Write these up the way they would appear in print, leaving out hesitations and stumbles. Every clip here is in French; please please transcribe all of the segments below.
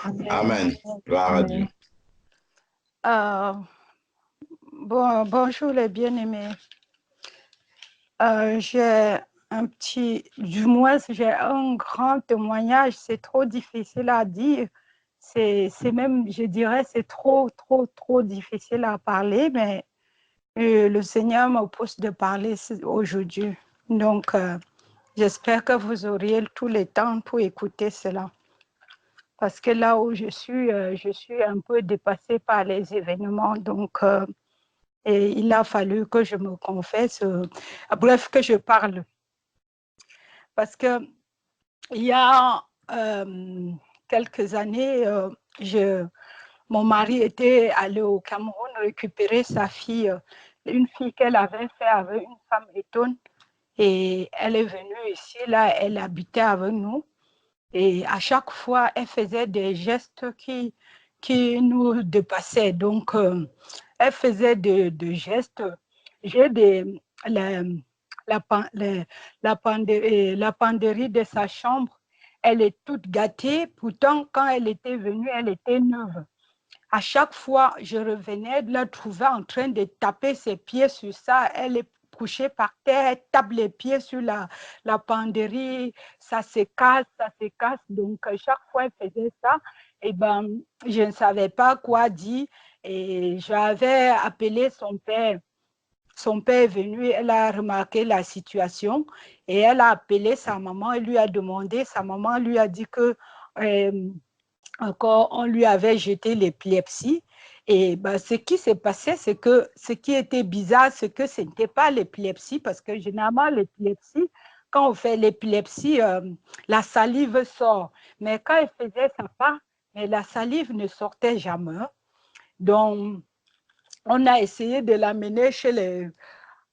Amen. Amen. Gloire à Dieu. Euh, bonjour les bien-aimés. J'ai j'ai un grand témoignage. C'est trop difficile à dire. C'est même, je dirais, c'est trop difficile à parler, mais le Seigneur me pousse de parler aujourd'hui. Donc, j'espère que vous auriez tout le temps pour écouter cela. Parce que là où je suis un peu dépassée par les événements. Donc, et il a fallu que je me confesse, bref, que je parle. Parce que il y a quelques années, mon mari était allé au Cameroun récupérer sa fille, une fille qu'elle avait fait avec une femme étonne. Et elle est venue ici, là, elle habitait avec nous. Et à chaque fois, elle faisait des gestes qui nous dépassaient. Donc, elle faisait des gestes. J'ai la penderie de sa chambre, elle est toute gâtée. Pourtant, quand elle était venue, elle était neuve. À chaque fois, je revenais de la trouver en train de taper ses pieds sur ça. Elle est couchée par terre, elle tape les pieds sur la penderie, ça se casse. Donc, chaque fois, elle faisait ça. Et ben, je ne savais pas quoi dire. Et j'avais appelé son père. Son père est venu, elle a remarqué la situation et elle a appelé sa maman. Elle lui a demandé, sa maman lui a dit que encore, on lui avait jeté l'épilepsie. Et ben, ce qui s'est passé, c'est que ce qui était bizarre, c'est que ce n'était pas l'épilepsie, parce que généralement, l'épilepsie, quand on fait l'épilepsie, la salive sort. Mais quand elle faisait sa part, mais la salive ne sortait jamais. Donc, on a essayé de l'amener chez les...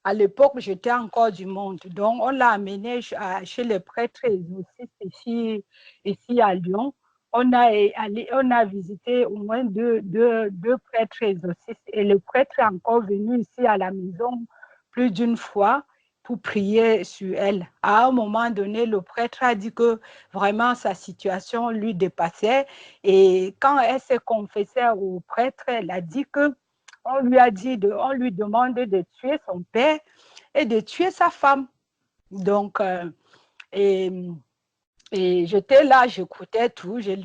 À l'époque, j'étais encore du monde. Donc, on l'a amené chez les prêtres exorcistes ici à Lyon. On a visité au moins deux prêtres exorcistes. Et le prêtre est encore venu ici à la maison plus d'une fois pour prier sur elle. À un moment donné, le prêtre a dit que vraiment sa situation lui dépassait. Et quand elle s'est confessée au prêtre, elle a dit que on lui demande de tuer son père et de tuer sa femme. Donc, et j'étais là, j'écoutais tout. Et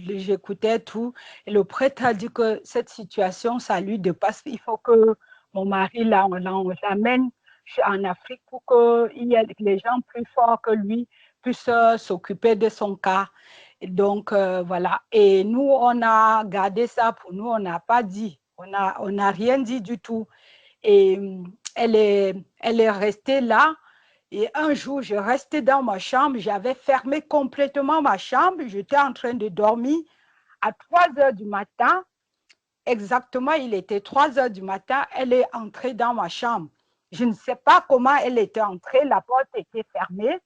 le prêtre a dit que cette situation, ça lui dépasse. Il faut que mon mari l'amène en Afrique pour qu'il y ait les gens plus forts que lui puissent s'occuper de son cas. Et donc, voilà. Et nous, on a gardé ça pour nous, on n'a pas dit. On n'a rien dit du tout. Et elle est restée là. Et un jour, je restais dans ma chambre, j'avais fermé complètement ma chambre, j'étais en train de dormir. À 3 heures du matin, exactement, il était 3 heures du matin, elle est entrée dans ma chambre. Je ne sais pas comment elle était entrée, la porte était fermée.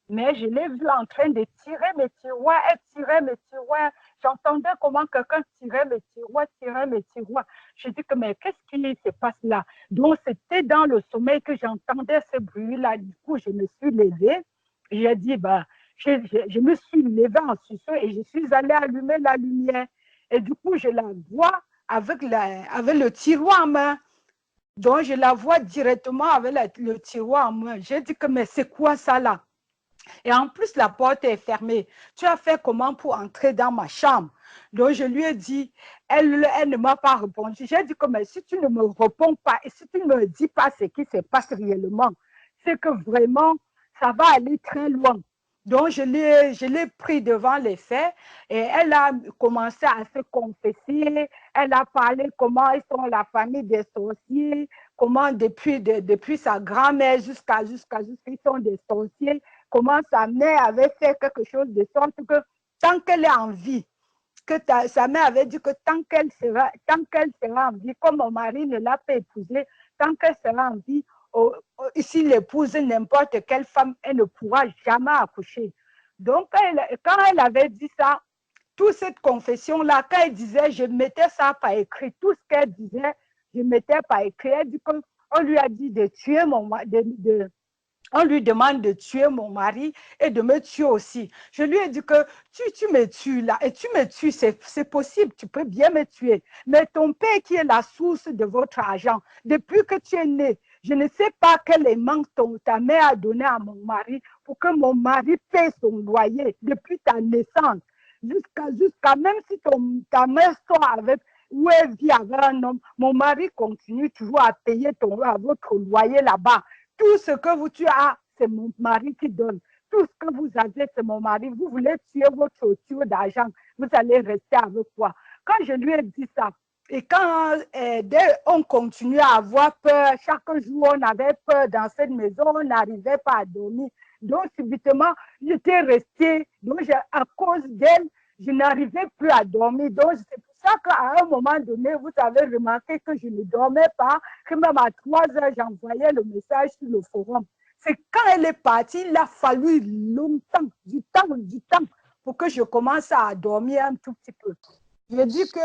Mais je l'ai vue en train de tirer mes tiroirs. Elle tirait mes tiroirs. J'entendais comment quelqu'un tirait mes tiroirs. Je dis que, mais qu'est-ce qui se passe là? Donc, c'était dans le sommeil que j'entendais ce bruit-là. Du coup, je me suis levée. J'ai dit, bah, je me suis levée en sursaut et je suis allée allumer la lumière. Et du coup, je la vois avec le tiroir en main. Donc, je la vois directement avec le tiroir en main. J'ai dit que, mais c'est quoi ça là? Et en plus, la porte est fermée. Tu as fait comment pour entrer dans ma chambre? Donc, je lui ai dit, elle ne m'a pas répondu. J'ai dit que mais si tu ne me réponds pas et si tu ne me dis pas ce qui se passe réellement, c'est que vraiment, ça va aller très loin. Donc, je l'ai pris devant les faits et elle a commencé à se confesser. Elle a parlé comment ils sont la famille des sorciers, comment depuis sa grand-mère jusqu'à ils sont des sorciers, comment sa mère avait fait quelque chose de sorte que tant qu'elle est en vie, que sa mère avait dit que tant qu'elle sera en vie, comme mon mari ne l'a pas épousée, tant qu'elle sera en vie, s'il épouse n'importe quelle femme, elle ne pourra jamais accoucher. Donc, quand elle avait dit ça, toute cette confession-là, quand elle disait, je mettais ça par écrit, tout ce qu'elle disait, je mettais par écrit. Elle dit qu'on lui a dit de tuer On lui demande de tuer mon mari et de me tuer aussi. Je lui ai dit que tu me tues là et tu me tues, c'est possible, tu peux bien me tuer. Mais ton père qui est la source de votre argent, depuis que tu es né, je ne sais pas quel aimant ta mère a donné à mon mari pour que mon mari paie son loyer depuis ta naissance. Jusqu'à même si ta mère sort avec ou elle vit avec un homme, mon mari continue toujours à payer votre loyer là-bas. Tout ce que tu as, c'est mon mari qui donne. Tout ce que vous avez, c'est mon mari. Vous voulez tuer votre tuyau d'argent, vous allez rester avec quoi? Quand je lui ai dit ça, et quand on continuait à avoir peur, chaque jour on avait peur dans cette maison, on n'arrivait pas à dormir. Donc subitement, j'étais restée, donc à cause d'elle, je n'arrivais plus à dormir. Donc c'est pour ça qu'à un moment donné, vous avez remarqué que je ne dormais pas, que même à 3 heures, j'envoyais le message sur le forum. C'est quand elle est partie, il a fallu longtemps, du temps, pour que je commence à dormir un tout petit peu. Je dis que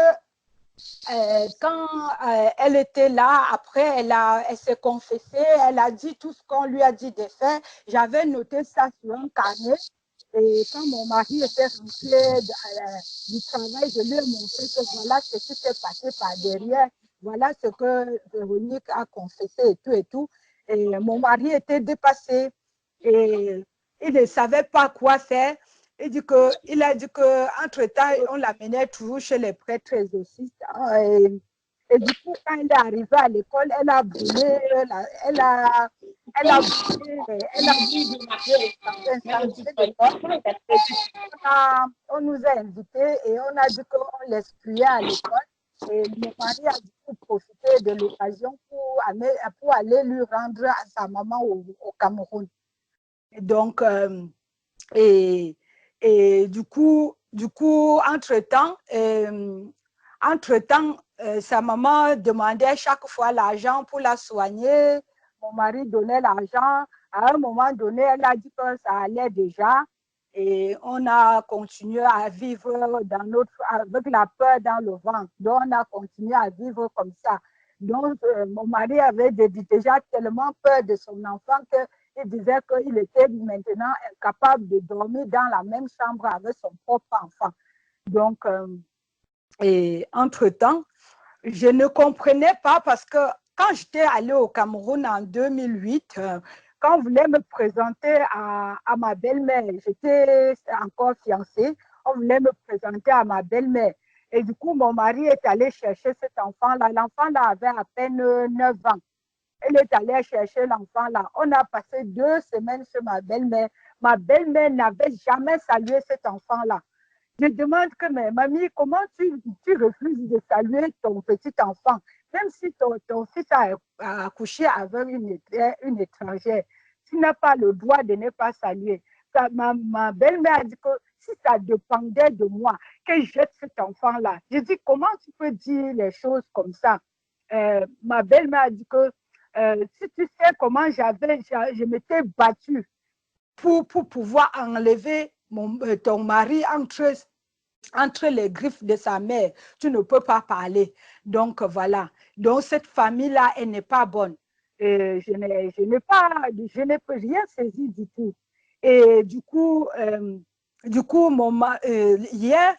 quand elle était là, après, elle s'est confessée, elle a dit tout ce qu'on lui a dit de faire. J'avais noté ça sur un carnet. Et quand mon mari était rentré du travail, je lui ai montré que voilà ce qui s'est passé par derrière. Voilà ce que Véronique a confessé et tout et tout. Et mon mari était dépassé et il ne savait pas quoi faire. Il a dit qu'entre-temps, on l'amenait toujours chez les prêtres exorcistes. Et du coup, quand elle est arrivée à l'école, elle a brûlé, elle a on nous a invités et on a dit qu'on l'excluait à l'école. Et mon mari a du coup profité de l'occasion pour aller lui rendre à sa maman au Cameroun. Et donc, et du coup, entre-temps, sa maman demandait chaque fois l'argent pour la soigner. Mon mari donnait l'argent. À un moment donné, elle a dit que ça allait déjà. Et on a continué à vivre avec la peur dans le ventre. Donc, on a continué à vivre comme ça. Donc, mon mari avait déjà tellement peur de son enfant qu'il disait qu'il était maintenant incapable de dormir dans la même chambre avec son propre enfant. Donc, et entre-temps, je ne comprenais pas parce que quand j'étais allée au Cameroun en 2008, quand on voulait me présenter à ma belle-mère, j'étais encore fiancée, on voulait me présenter à ma belle-mère. Et du coup, mon mari est allé chercher cet enfant-là. L'enfant-là avait à peine 9 ans. Elle est allée chercher l'enfant-là. On a passé 2 semaines chez ma belle-mère. Ma belle-mère n'avait jamais salué cet enfant-là. Je demande que, mais mamie, comment tu refuses de saluer ton petit enfant, même si ton fils a accouché avec une étrangère, tu n'as pas le droit de ne pas saluer. Ma belle-mère a dit que si ça dépendait de moi, que je jette cet enfant-là. Je dis, comment tu peux dire les choses comme ça? Ma belle-mère a dit que si tu sais comment je m'étais battue pour pouvoir enlever ton mari entre les griffes de sa mère, tu ne peux pas parler. Donc voilà. Donc cette famille-là, elle n'est pas bonne. Je n'ai rien saisi du tout. Et du coup, hier,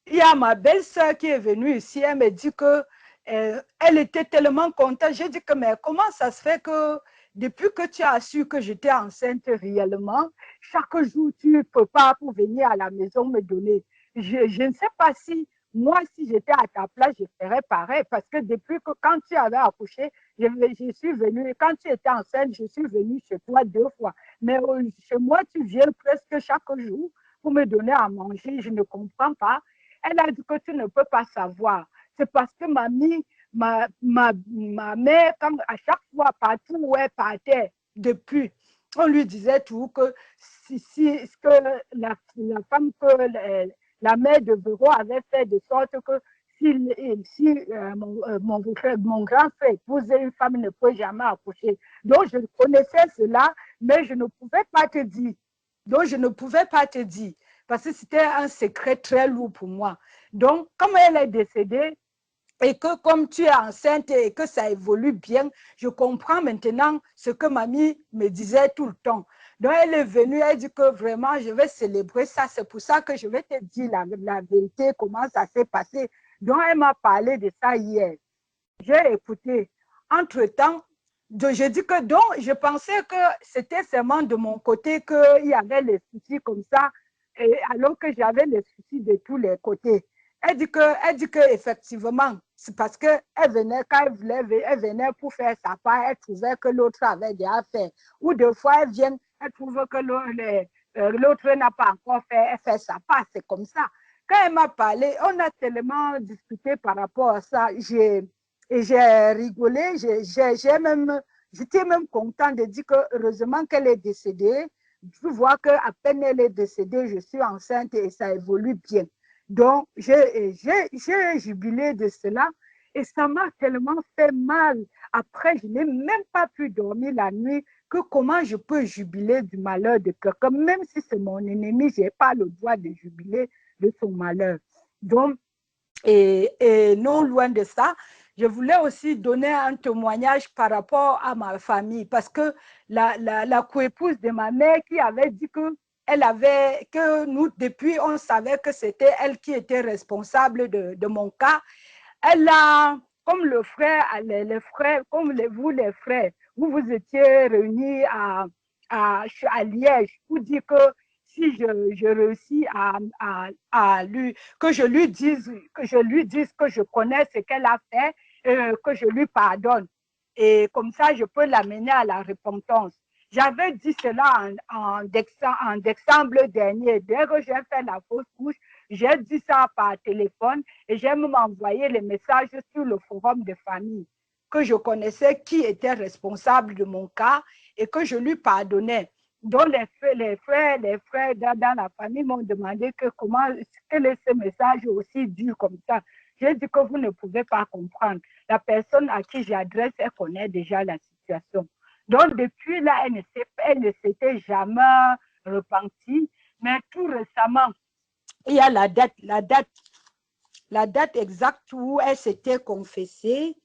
il y a ma belle-sœur qui est venue ici, elle me dit que elle était tellement contente. J'ai dit que, mais comment ça se fait que depuis que tu as su que j'étais enceinte réellement, chaque jour tu peux pas pour venir à la maison me donner. Je ne sais pas si moi, si j'étais à ta place, je ferais pareil parce que depuis que quand tu avais accouché, je suis venue, quand tu étais enceinte, je suis venue chez toi 2 fois. Mais chez moi, tu viens presque chaque jour pour me donner à manger. Je ne comprends pas. Elle a dit que tu ne peux pas savoir. C'est parce que ma mère, quand, à chaque fois, partout où elle partait, depuis, on lui disait tout que que la femme que la mère de Véro avait fait de sorte que si mon grand frère épousait une femme, il ne peut jamais accoucher. Donc, je connaissais cela, mais je ne pouvais pas te dire. Parce que c'était un secret très lourd pour moi. Donc, comme elle est décédée, et que comme tu es enceinte et que ça évolue bien, je comprends maintenant ce que mamie me disait tout le temps. Donc, elle est venue, elle dit que vraiment, je vais célébrer ça. C'est pour ça que je vais te dire la vérité, comment ça s'est passé. Donc, elle m'a parlé de ça hier. J'ai écouté. Entre-temps, je dis que donc, je pensais que c'était seulement de mon côté qu'il y avait les soucis comme ça, et alors que j'avais les soucis de tous les côtés. Elle dit que effectivement, c'est parce qu'elle venait, quand elle voulait, elle venait pour faire sa part, elle trouvait que l'autre avait déjà fait. Ou des fois, elle vient, elle trouve que l'autre n'a pas encore fait, elle fait sa part, c'est comme ça. Quand elle m'a parlé, on a tellement discuté par rapport à ça. Et j'ai rigolé, j'étais même content de dire que heureusement qu'elle est décédée. Tu vois qu'à peine elle est décédée, je suis enceinte et ça évolue bien. Donc, j'ai jubilé de cela et ça m'a tellement fait mal. Après, je n'ai même pas pu dormir la nuit que comment je peux jubiler du malheur de quelqu'un, même si c'est mon ennemi, je n'ai pas le droit de jubiler de son malheur. Donc, et non loin de ça, je voulais aussi donner un témoignage par rapport à ma famille parce que la coépouse de ma mère qui avait dit que nous, depuis, on savait que c'était elle qui était responsable de mon cas. Elle a, comme le frère, les frères, comme vous les frères, vous étiez réunis à Liège pour dire que si je réussis que je lui dise que je connais ce qu'elle a fait, que je lui pardonne. Et comme ça, je peux l'amener à la repentance. J'avais dit cela en décembre dernier. Dès que j'ai fait la fausse couche, j'ai dit ça par téléphone et j'ai même envoyé les messages sur le forum de famille que je connaissais qui était responsable de mon cas et que je lui pardonnais. Donc les frères dans la famille m'ont demandé quel est ce message aussi dur comme ça. J'ai dit que vous ne pouvez pas comprendre. La personne à qui j'adresse, elle connaît déjà la situation. Donc depuis là, elle ne s'était jamais repentie. Mais tout récemment, il y a la date exacte où elle s'était confessée.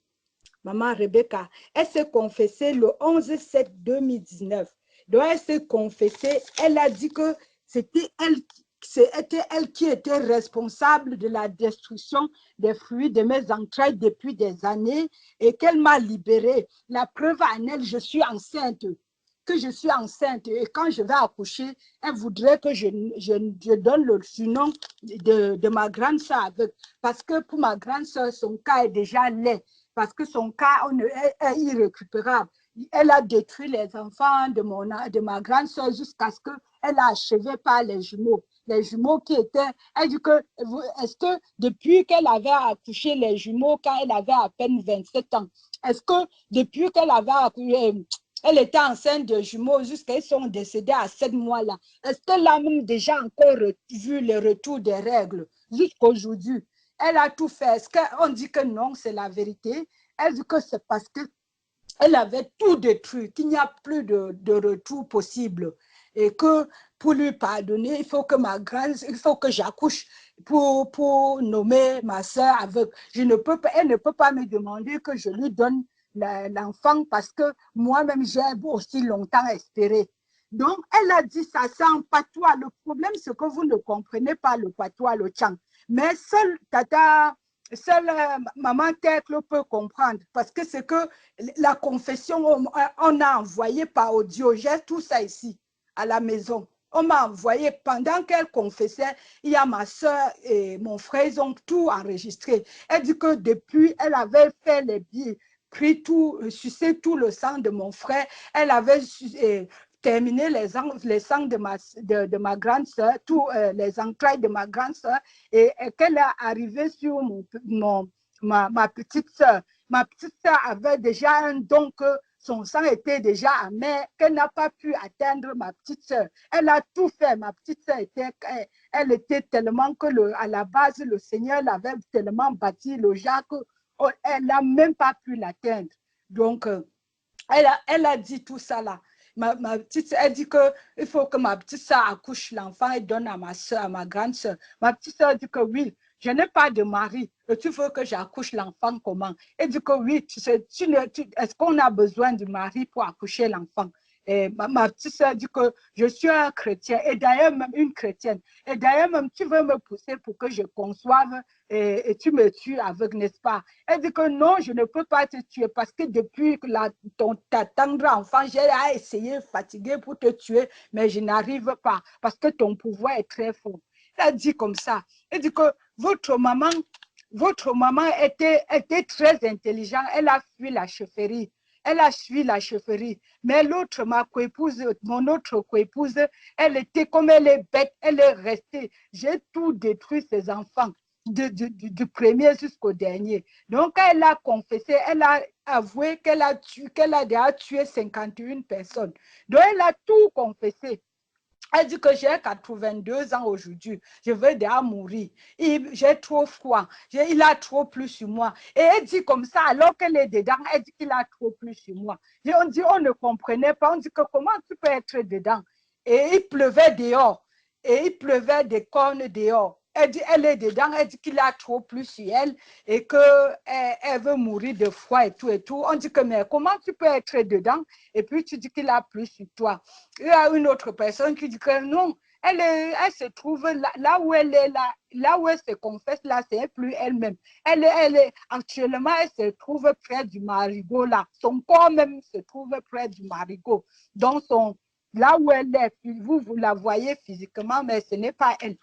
Maman Rebecca, elle s'est confessée le 11/7/2019. Donc, elle s'est confessée, elle a dit que c'était elle qui était responsable de la destruction des fruits de mes entrailles depuis des années et qu'elle m'a libérée. La preuve en elle, je suis enceinte. Que je suis enceinte et quand je vais accoucher, elle voudrait que je donne le surnom de ma grande soeur parce que pour ma grande soeur, son cas est déjà laid parce que son cas est irrécupérable. Elle a détruit les enfants de ma grande soeur jusqu'à ce qu'elle a achevé par les jumeaux. Les jumeaux qui étaient, elle dit que, est-ce que depuis qu'elle avait accouché les jumeaux quand elle avait à peine 27 ans, est-ce que depuis qu'elle avait accouché, elle était enceinte de jumeaux jusqu'à ils sont décédés à 7 mois là, est-ce qu'elle a même déjà encore vu le retour des règles jusqu'aujourd'hui? Elle a tout fait. Est-ce qu'on dit que non, c'est la vérité? Elle dit que c'est parce qu'elle avait tout détruit, qu'il n'y a plus de retour possible. Et que pour lui pardonner, il faut que j'accouche pour nommer ma soeur aveugle. Elle ne peut pas me demander que je lui donne l'enfant parce que moi-même, j'ai aussi longtemps espéré. Donc, elle a dit ça, c'est en patois. Le problème, c'est que vous ne comprenez pas le patois, le tchang. Mais seule maman Teklo peut comprendre parce que c'est que la confession, on a envoyé par audio, j'ai tout ça ici à la maison. On m'a envoyé, pendant qu'elle confessait, il y a ma soeur et mon frère, ils ont tout enregistré. Elle dit que depuis, elle avait fait les billets, pris tout, sucé tout le sang de mon frère. Elle avait terminé les sangs de ma grande soeur, tous les entrailles de ma grande soeur, et qu'elle est arrivée sur ma petite soeur. Ma petite soeur avait déjà un don que son sang était déjà amer, qu'elle n'a pas pu atteindre ma petite soeur. Elle a tout fait. Ma petite soeur elle était tellement que à la base, le Seigneur l'avait tellement bâti le Jacques, elle n'a même pas pu l'atteindre. Donc, elle a dit tout ça là. Ma petite, elle dit qu'il faut que ma petite soeur accouche l'enfant et donne à ma soeur, à ma grande soeur. Ma petite soeur dit que oui, je n'ai pas de mari, et tu veux que j'accouche l'enfant comment? Elle dit que oui, est-ce qu'on a besoin du mari pour accoucher l'enfant? Et ma petite soeur dit que je suis un chrétien, et d'ailleurs même une chrétienne. Et d'ailleurs même, tu veux me pousser pour que je conçoive et tu me tues avec, n'est-ce pas? Elle dit que non, je ne peux pas te tuer parce que depuis que ta tendre enfant, j'ai essayé, fatigué pour te tuer, mais je n'arrive pas parce que ton pouvoir est très fort. Elle dit comme ça. Elle dit que votre maman était très intelligente. Elle a fui la chefferie. Elle a suivi la chefferie. Mais l'autre, mon autre coépouse, elle était comme elle est bête, elle est restée. J'ai tout détruit ses enfants, du premier jusqu'au dernier. Donc, elle a confessé, elle a avoué qu'elle a déjà tué 51 personnes. Donc, elle a tout confessé. Elle dit que j'ai 82 ans aujourd'hui. Je vais déjà mourir. J'ai trop froid. Il a trop plu sur moi. Et elle dit comme ça, alors qu'elle est dedans, elle dit qu'il a trop plu sur moi. Et on dit, on ne comprenait pas. On dit que comment tu peux être dedans? Et il pleuvait dehors. Et il pleuvait des cornes dehors. Elle dit, elle est dedans. Elle dit qu'il a trop plu sur elle et qu'elle veut mourir de froid et tout et tout. On dit que, mais comment tu peux être dedans? Et puis tu dis qu'il a plu sur toi. Il y a une autre personne qui dit que non, elle se trouve là où elle est, là où elle se confesse, là, c'est plus elle-même. Actuellement, elle se trouve près du marigot, là. Son corps même se trouve près du marigot. Donc, là où elle est, vous la voyez physiquement, mais ce n'est pas elle.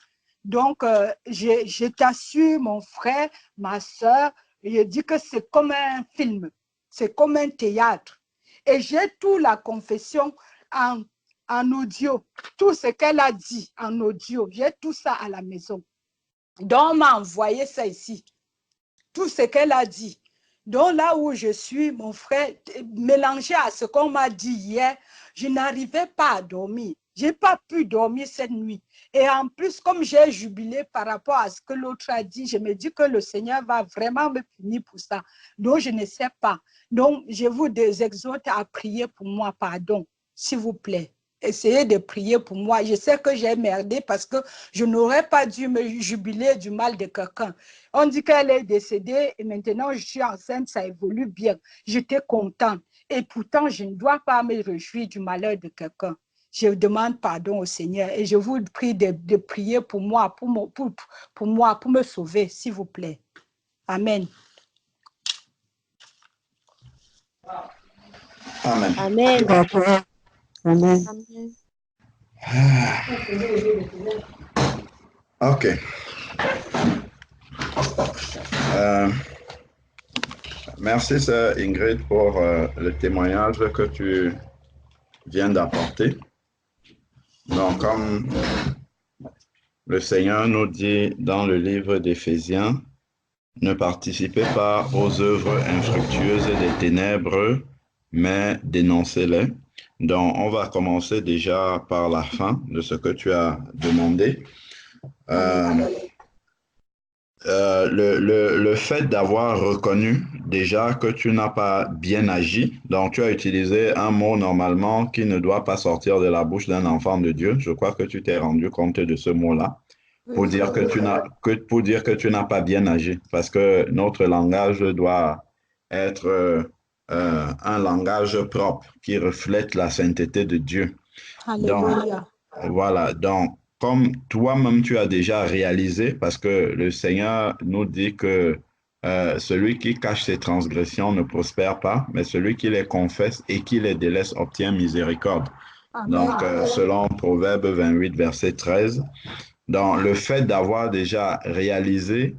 Donc, je t'assure, mon frère, ma soeur, je dis que c'est comme un film, c'est comme un théâtre. Et j'ai toute la confession en audio, tout ce qu'elle a dit en audio, j'ai tout ça à la maison. Donc, on m'a envoyé ça ici, tout ce qu'elle a dit. Donc, là où je suis, mon frère, mélangé à ce qu'on m'a dit hier, je n'arrivais pas à dormir. Je n'ai pas pu dormir cette nuit. Et en plus, comme j'ai jubilé par rapport à ce que l'autre a dit, je me dis que le Seigneur va vraiment me punir pour ça. Donc, je ne sais pas. Donc, je vous exhorte à prier pour moi, pardon, s'il vous plaît. Essayez de prier pour moi. Je sais que j'ai merdé parce que je n'aurais pas dû me jubiler du mal de quelqu'un. On dit qu'elle est décédée et maintenant je suis enceinte, ça évolue bien. J'étais contente. Et pourtant, je ne dois pas me réjouir du malheur de quelqu'un. Je demande pardon au Seigneur et je vous prie de prier pour moi, pour moi, pour me sauver, s'il vous plaît. Amen. Amen. Amen. Amen. Amen. OK. Merci, sœur Ingrid, pour le témoignage que tu viens d'apporter. Donc, comme le Seigneur nous dit dans le livre d'Éphésiens, ne participez pas aux œuvres infructueuses des ténèbres, mais dénoncez-les. Donc, on va commencer déjà par la fin de ce que tu as demandé. Le fait d'avoir reconnu déjà que tu n'as pas bien agi, donc tu as utilisé un mot normalement qui ne doit pas sortir de la bouche d'un enfant de Dieu. Je crois que tu t'es rendu compte de ce mot-là pour dire que tu n'as pas bien agi, parce que notre langage doit être un langage propre qui reflète la sainteté de Dieu. Alléluia. Donc, voilà, donc comme toi-même tu as déjà réalisé, parce que le Seigneur nous dit que celui qui cache ses transgressions ne prospère pas, mais celui qui les confesse et qui les délaisse obtient miséricorde. Amen. Donc, selon Proverbe 28, verset 13, donc le fait d'avoir déjà réalisé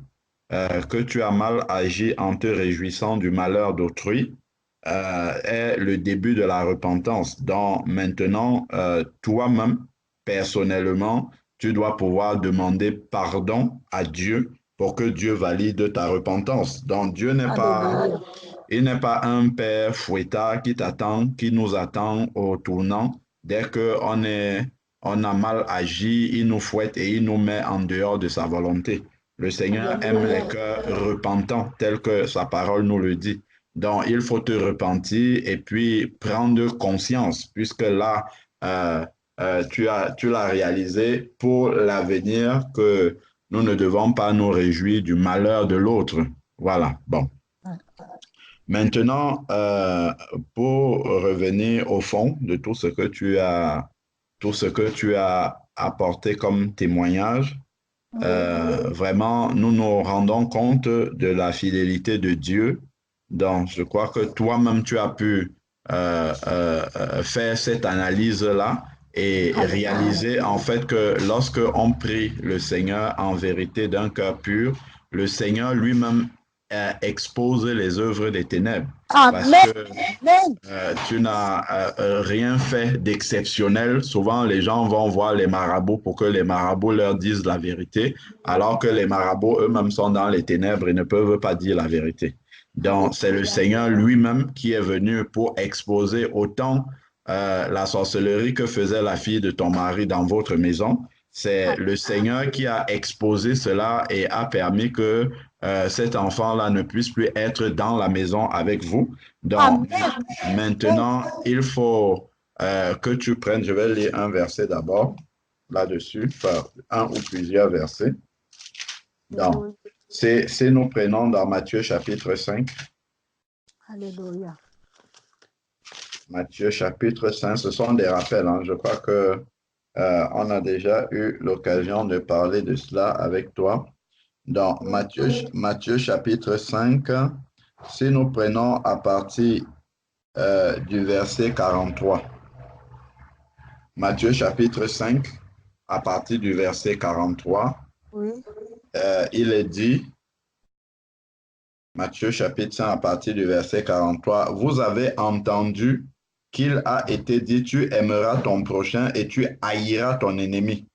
que tu as mal agi en te réjouissant du malheur d'autrui, est le début de la repentance. Donc maintenant, toi-même, personnellement, tu dois pouvoir demander pardon à Dieu pour que Dieu valide ta repentance. Donc Dieu n'est pas, il n'est pas un père fouettard qui t'attend, qui nous attend au tournant. Dès qu'on on a mal agi, il nous fouette et il nous met en dehors de sa volonté. Le Seigneur aime les cœurs repentants, tel que sa parole nous le dit. Donc, il faut te repentir et puis prendre conscience, puisque là, tu l'as réalisé pour l'avenir que nous ne devons pas nous réjouir du malheur de l'autre. Voilà, bon. Maintenant, pour revenir au fond de tout ce que tu as apporté comme témoignage, vraiment, nous nous rendons compte de la fidélité de Dieu. Donc, je crois que toi-même, tu as pu faire cette analyse-là et réaliser en fait que lorsque on prie le Seigneur en vérité d'un cœur pur, le Seigneur lui-même expose les œuvres des ténèbres. Parce que tu n'as rien fait d'exceptionnel. Souvent, les gens vont voir les marabouts pour que les marabouts leur disent la vérité, alors que les marabouts eux-mêmes sont dans les ténèbres et ne peuvent pas dire la vérité. Donc, c'est le Seigneur lui-même qui est venu pour exposer autant la sorcellerie que faisait la fille de ton mari dans votre maison. C'est le Seigneur qui a exposé cela et a permis que cet enfant-là ne puisse plus être dans la maison avec vous. Donc, maintenant, il faut que tu prennes, je vais lire un verset d'abord là-dessus, enfin, un ou plusieurs versets. Donc, c'est nous prenons dans Matthieu chapitre 5. Alléluia. Matthieu chapitre 5, ce sont des rappels. Hein. Je crois que on a déjà eu l'occasion de parler de cela avec toi. Dans Matthieu chapitre 5, si nous prenons à partir du verset 43. Matthieu chapitre 5, à partir du verset 43, il est dit, Matthieu chapitre 5, à partir du verset 43, vous avez entendu qu'il a été dit, tu aimeras ton prochain et tu haïras ton ennemi.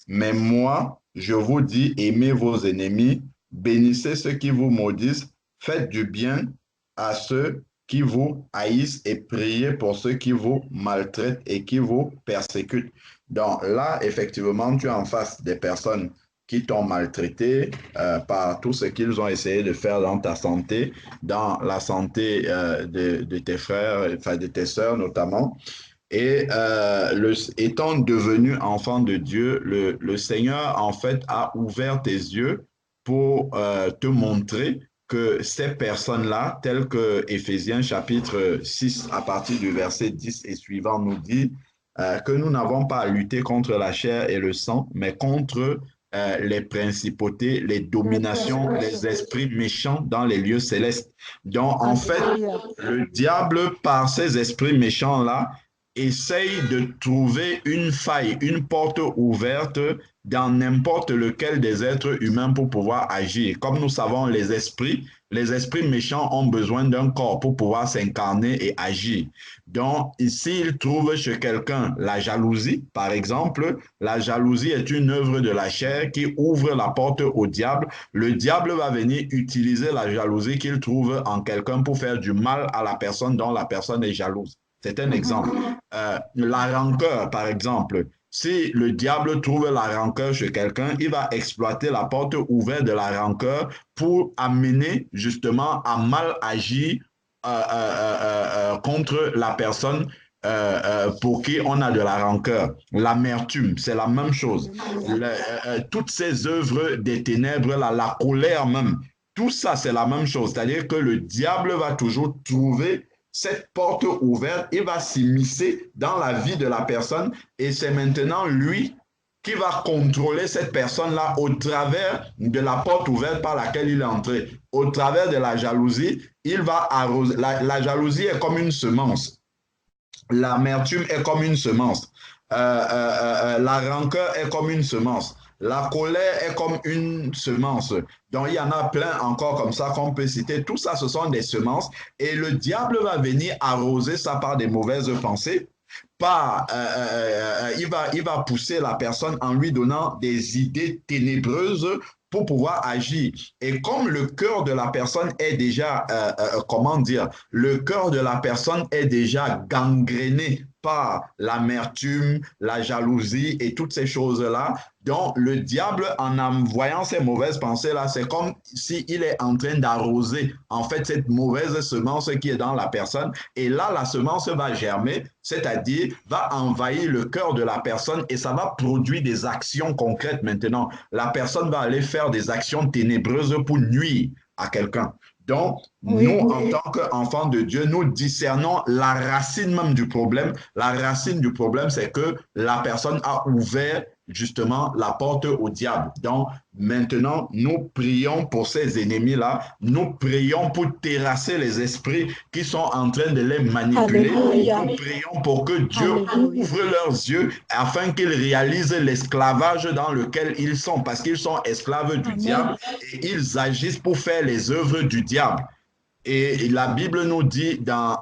Mais moi, je vous dis, aimez vos ennemis, bénissez ceux qui vous maudissent, faites du bien à ceux qui vous haïssent et priez pour ceux qui vous maltraitent et qui vous persécutent. Donc là, effectivement, tu es en face des personnes qui t'ont maltraité par tout ce qu'ils ont essayé de faire dans ta santé, dans la santé de tes frères, enfin de tes sœurs notamment. Et étant devenu enfant de Dieu, le Seigneur, en fait, a ouvert tes yeux pour te montrer que ces personnes-là, telles que Éphésiens chapitre 6, à partir du verset 10 et suivant, nous dit que nous n'avons pas à lutter contre la chair et le sang, mais contre les principautés, les dominations, les esprits méchants dans les lieux célestes. Donc, en fait, le diable, par ces esprits méchants-là, essaye de trouver une faille, une porte ouverte dans n'importe lequel des êtres humains pour pouvoir agir. Comme nous savons, les esprits méchants ont besoin d'un corps pour pouvoir s'incarner et agir. Donc, s'il trouve chez quelqu'un la jalousie, par exemple, la jalousie est une œuvre de la chair qui ouvre la porte au diable. Le diable va venir utiliser la jalousie qu'il trouve en quelqu'un pour faire du mal à la personne dont la personne est jalouse. C'est un exemple. La rancœur, par exemple. Si le diable trouve la rancœur chez quelqu'un, il va exploiter la porte ouverte de la rancœur pour amener justement à mal agir contre la personne pour qui on a de la rancœur. L'amertume, c'est la même chose. Toutes ces œuvres des ténèbres, la colère même, tout ça, c'est la même chose. C'est-à-dire que le diable va toujours trouver cette porte ouverte, il va s'immiscer dans la vie de la personne et c'est maintenant lui qui va contrôler cette personne-là au travers de la porte ouverte par laquelle il est entré. Au travers de la jalousie, il va arroser. La jalousie est comme une semence. L'amertume est comme une semence. La rancœur est comme une semence. La colère est comme une semence. Donc, il y en a plein encore comme ça qu'on peut citer. Tout ça, ce sont des semences. Et le diable va venir arroser ça par des mauvaises pensées. Il va pousser la personne en lui donnant des idées ténébreuses pour pouvoir agir. Et comme le cœur de la personne est déjà, comment dire, le cœur de la personne est déjà gangréné par l'amertume, la jalousie et toutes ces choses-là. Donc, le diable, en envoyant ces mauvaises pensées-là, c'est comme s'il est en train d'arroser, en fait, cette mauvaise semence qui est dans la personne. Et là, la semence va germer, c'est-à-dire va envahir le cœur de la personne et ça va produire des actions concrètes maintenant. La personne va aller faire des actions ténébreuses pour nuire à quelqu'un. Donc, nous, en tant qu'enfants de Dieu, nous discernons la racine même du problème. La racine du problème, c'est que la personne a ouvert justement la porte au diable. Donc, maintenant, nous prions pour ces ennemis-là. Nous prions pour terrasser les esprits qui sont en train de les manipuler. Alléluia. Nous prions pour que Dieu Alléluia. ouvre leurs yeux afin qu'ils réalisent l'esclavage dans lequel ils sont, parce qu'ils sont esclaves du Amen. diable et ils agissent pour faire les œuvres du diable. Et la Bible nous dit dans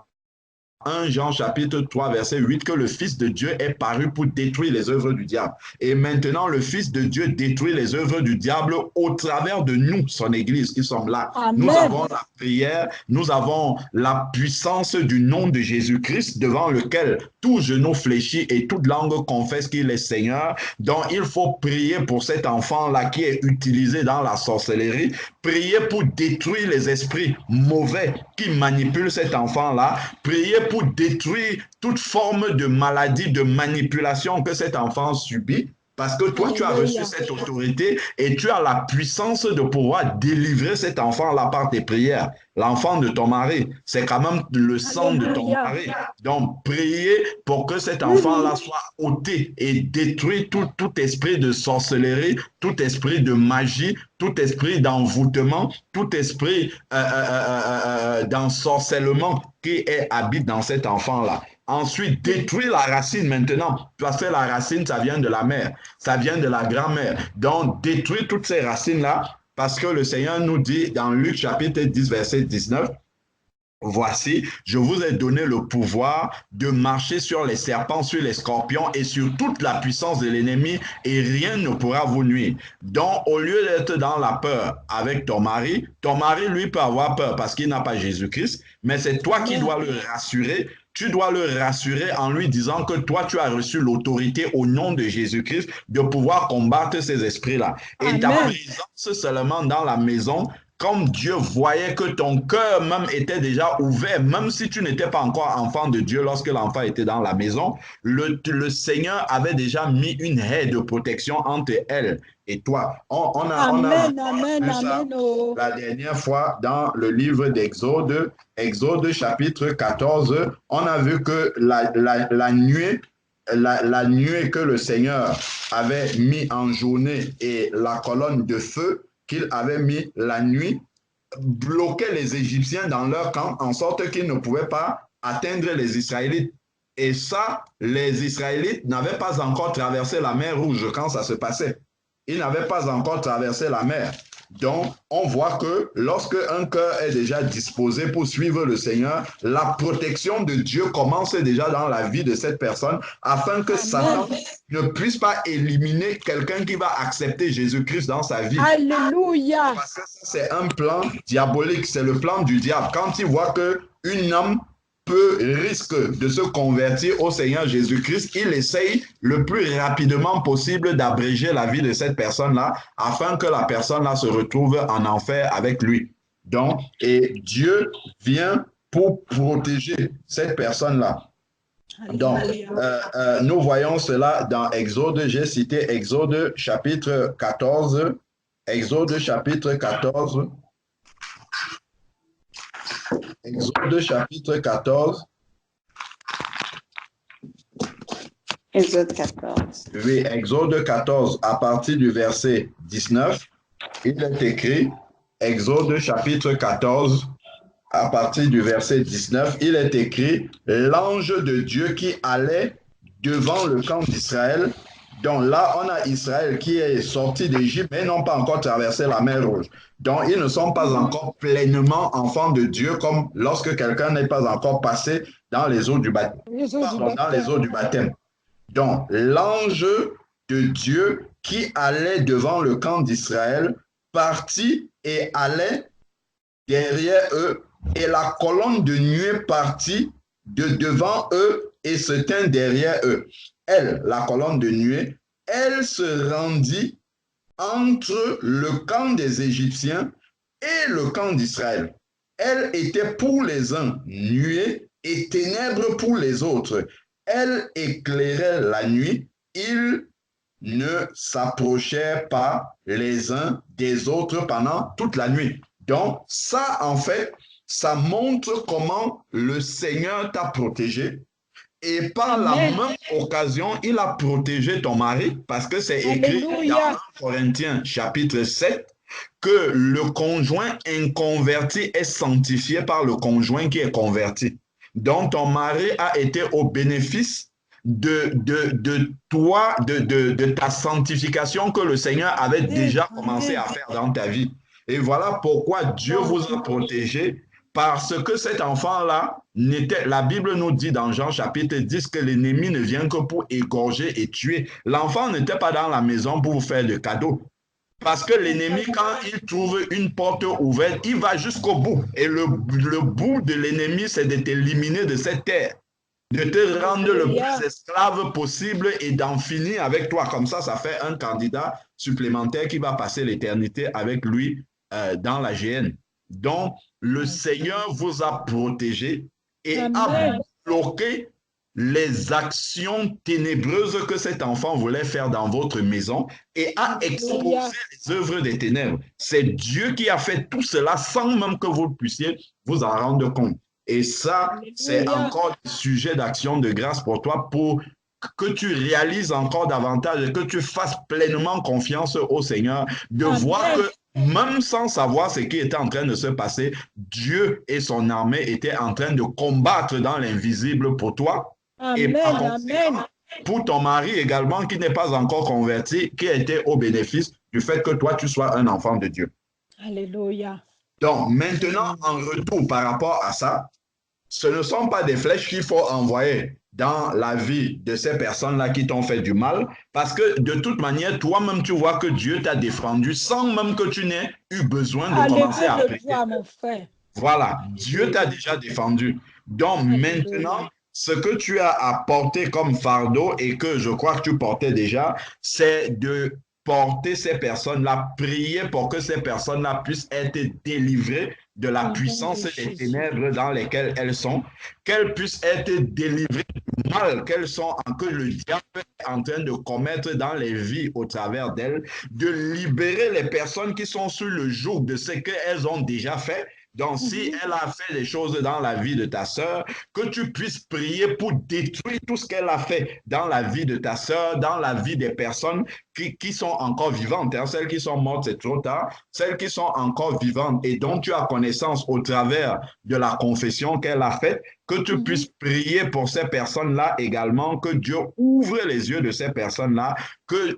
1 Jean chapitre 3 verset 8 que le Fils de Dieu est paru pour détruire les œuvres du diable. Et maintenant, le Fils de Dieu détruit les œuvres du diable au travers de nous, son Église, qui sommes là. Amen. Nous avons la prière, nous avons la puissance du nom de Jésus-Christ devant lequel tout genou fléchit et toute langue confesse qu'il est Seigneur. Donc, il faut prier pour cet enfant-là qui est utilisé dans la sorcellerie. Prier pour détruire les esprits mauvais qui manipulent cet enfant-là. Prier pour détruire toute forme de maladie, de manipulation que cet enfant subit. Parce que toi, tu as reçu cette autorité et tu as la puissance de pouvoir délivrer cet enfant-là par tes prières. L'enfant de ton mari, c'est quand même le sang de ton mari. Donc, priez pour que cet enfant-là soit ôté et détruit tout esprit de sorcellerie, tout esprit de magie, tout esprit d'envoûtement, tout esprit d'ensorcellement qui habite dans cet enfant-là. Ensuite, détruire la racine maintenant, parce que la racine, ça vient de la mère, ça vient de la grand-mère. Donc, détruire toutes ces racines-là, parce que le Seigneur nous dit dans Luc chapitre 10, verset 19, voici, je vous ai donné le pouvoir de marcher sur les serpents, sur les scorpions et sur toute la puissance de l'ennemi et rien ne pourra vous nuire. Donc, au lieu d'être dans la peur avec ton mari, lui peut avoir peur parce qu'il n'a pas Jésus-Christ, mais c'est toi qui dois le rassurer. Tu dois le rassurer en lui disant que toi, tu as reçu l'autorité au nom de Jésus-Christ de pouvoir combattre ces esprits-là. Et Amen. ta présence seulement dans la maison, comme Dieu voyait que ton cœur même était déjà ouvert, même si tu n'étais pas encore enfant de Dieu lorsque l'enfant était dans la maison, le Seigneur avait déjà mis une haie de protection entre elle et toi. On a vu ça la dernière fois dans le livre d'Exode, Exode chapitre 14, on a vu que la nuée que le Seigneur avait mis en journée et la colonne de feu qu'il avait mis la nuit bloquait les Égyptiens dans leur camp en sorte qu'ils ne pouvaient pas atteindre les Israélites. Et ça, les Israélites n'avaient pas encore traversé la mer Rouge quand ça se passait. Ils n'avaient pas encore traversé la mer. Donc, on voit que lorsque un cœur est déjà disposé pour suivre le Seigneur, la protection de Dieu commence déjà dans la vie de cette personne afin que Satan ne puisse pas éliminer quelqu'un qui va accepter Jésus-Christ dans sa vie. Alléluia. Parce que ça, c'est un plan diabolique, c'est le plan du diable. Quand il voit qu'une âme risque de se convertir au Seigneur Jésus-Christ, il essaye le plus rapidement possible d'abréger la vie de cette personne-là afin que la personne-là se retrouve en enfer avec lui. Donc, et Dieu vient pour protéger cette personne-là. Donc, nous voyons cela dans Exode, j'ai cité Exode chapitre 14, Exode chapitre 14, Exode chapitre 14. Exode 14. Oui, Exode 14, à partir du verset 19, il est écrit, Exode chapitre 14, à partir du verset 19, il est écrit, l'ange de Dieu qui allait devant le camp d'Israël. Donc là, on a Israël qui est sorti d'Égypte, mais n'ont pas encore traversé la mer Rouge. Donc, ils ne sont pas encore pleinement enfants de Dieu, comme lorsque quelqu'un n'est pas encore passé dans les eaux du baptême. Dans les eaux du baptême. Donc, l'ange de Dieu qui allait devant le camp d'Israël partit et allait derrière eux, et la colonne de nuée partit de devant eux et se tint derrière eux. Elle, la colonne de nuée, elle se rendit entre le camp des Égyptiens et le camp d'Israël. Elle était pour les uns nuée et ténèbres pour les autres. Elle éclairait la nuit. Ils ne s'approchaient pas les uns des autres pendant toute la nuit. Donc, ça, en fait, ça montre comment le Seigneur t'a protégé. Et par la même occasion, il a protégé ton mari, parce que c'est écrit dans 1 Corinthiens chapitre 7 que le conjoint inconverti est sanctifié par le conjoint qui est converti. Donc, ton mari a été au bénéfice de ta sanctification que le Seigneur avait déjà commencé à faire dans ta vie. Et voilà pourquoi Dieu vous a protégé, parce que cet enfant-là, la Bible nous dit dans Jean chapitre 10 que l'ennemi ne vient que pour égorger et tuer. L'enfant n'était pas dans la maison pour vous faire de cadeaux. Parce que l'ennemi, quand il trouve une porte ouverte, il va jusqu'au bout. Et le bout de l'ennemi, c'est de t'éliminer de cette terre, de te rendre le plus esclave possible et d'en finir avec toi. Comme ça fait un candidat supplémentaire qui va passer l'éternité avec lui dans la GN. Donc, le Seigneur vous a protégé et a bloqué les actions ténébreuses que cet enfant voulait faire dans votre maison et a exposé les œuvres des ténèbres. C'est Dieu qui a fait tout cela sans même que vous puissiez vous en rendre compte. Et ça, c'est encore un sujet d'action de grâce pour toi, pour que tu réalises encore davantage et que tu fasses pleinement confiance au Seigneur, de voir que même sans savoir ce qui était en train de se passer, Dieu et son armée étaient en train de combattre dans l'invisible pour toi. Et par conséquent, pour ton mari également, qui n'est pas encore converti, qui a été au bénéfice du fait que toi, tu sois un enfant de Dieu. Alléluia. Donc, maintenant, en retour par rapport à ça, ce ne sont pas des flèches qu'il faut envoyer dans la vie de ces personnes-là qui t'ont fait du mal, parce que de toute manière, toi-même, tu vois que Dieu t'a défendu sans même que tu n'aies eu besoin de commencer à prier. Voilà, Dieu t'a déjà défendu. Donc maintenant, ce que tu as apporté comme fardeau et que je crois que tu portais déjà, c'est de porter ces personnes-là, prier pour que ces personnes-là puissent être délivrées de la puissance des ténèbres dans lesquelles elles sont, qu'elles puissent être délivrées du mal qu'elles sont, que le diable est en train de commettre dans les vies au travers d'elles, de libérer les personnes qui sont sous le joug de ce qu'elles ont déjà fait. Donc, si elle a fait des choses dans la vie de ta sœur, que tu puisses prier pour détruire tout ce qu'elle a fait dans la vie de ta sœur, dans la vie des personnes qui sont encore vivantes. Hein. Celles qui sont mortes, c'est trop tard. Celles qui sont encore vivantes et dont tu as connaissance au travers de la confession qu'elle a faite, que tu puisses prier pour ces personnes-là également, que Dieu ouvre les yeux de ces personnes-là, que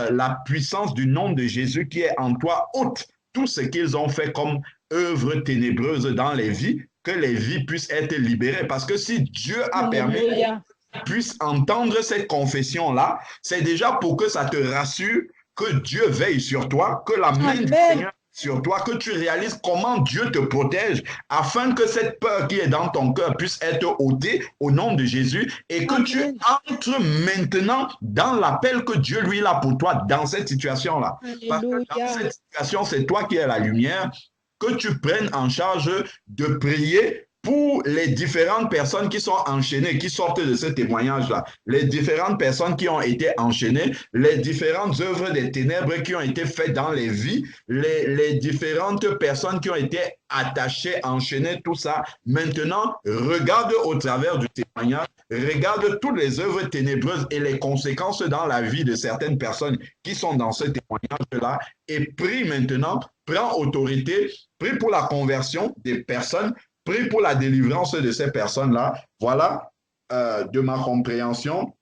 la puissance du nom de Jésus qui est en toi ôte tout ce qu'ils ont fait comme œuvre ténébreuse dans les vies, que les vies puissent être libérées. Parce que si Dieu a permis que tu puisses entendre cette confession-là, c'est déjà pour que ça te rassure que Dieu veille sur toi, que la main du Seigneur sur toi, que tu réalises comment Dieu te protège, afin que cette peur qui est dans ton cœur puisse être ôtée au nom de Jésus et que tu entres maintenant dans l'appel que Dieu lui a pour toi dans cette situation-là. Parce que dans cette situation, c'est toi qui es la lumière, que tu prennes en charge de prier pour les différentes personnes qui sont enchaînées, qui sortent de ce témoignage-là, les différentes personnes qui ont été enchaînées, les différentes œuvres des ténèbres qui ont été faites dans les vies, les différentes personnes qui ont été attachées, enchaînées, tout ça. Maintenant, regarde au travers du témoignage, regarde toutes les œuvres ténébreuses et les conséquences dans la vie de certaines personnes qui sont dans ce témoignage-là et prie maintenant, prends autorité, prie pour la conversion des personnes, prie pour la délivrance de ces personnes-là. Voilà, de ma compréhension,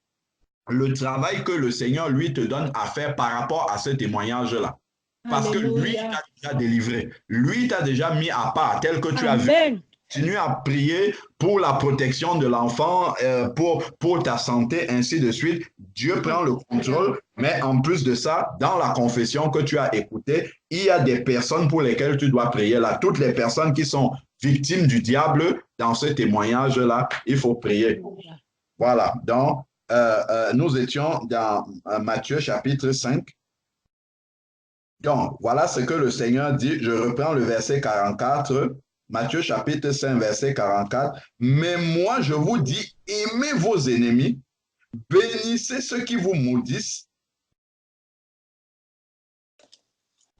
le travail que le Seigneur, lui, te donne à faire par rapport à ce témoignage-là. Parce que lui, il t'a déjà délivré. Lui, il t'a déjà mis à part, tel que tu as vu. Continue à prier pour la protection de l'enfant, pour ta santé, ainsi de suite. Dieu prend le contrôle, mais en plus de ça, dans la confession que tu as écoutée, il y a des personnes pour lesquelles tu dois prier là. Toutes les personnes qui sont victimes du diable, dans ce témoignage-là, il faut prier. Voilà, donc nous étions dans Matthieu chapitre 5. Donc, voilà ce que le Seigneur dit. Je reprends le verset 44, Matthieu chapitre 5, verset 44. Mais moi, je vous dis, aimez vos ennemis, bénissez ceux qui vous maudissent,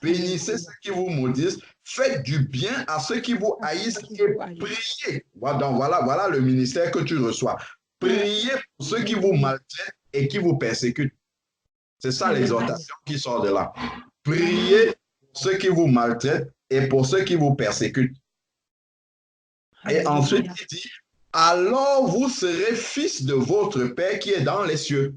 bénissez ceux qui vous maudissent, faites du bien à ceux qui vous haïssent et priez. Donc, voilà le ministère que tu reçois. Priez pour ceux qui vous maltraitent et qui vous persécutent. C'est ça l'exhortation qui sort de là. Priez pour ceux qui vous maltraitent et pour ceux qui vous persécutent. Et ensuite, il dit, alors vous serez fils de votre Père qui est dans les cieux.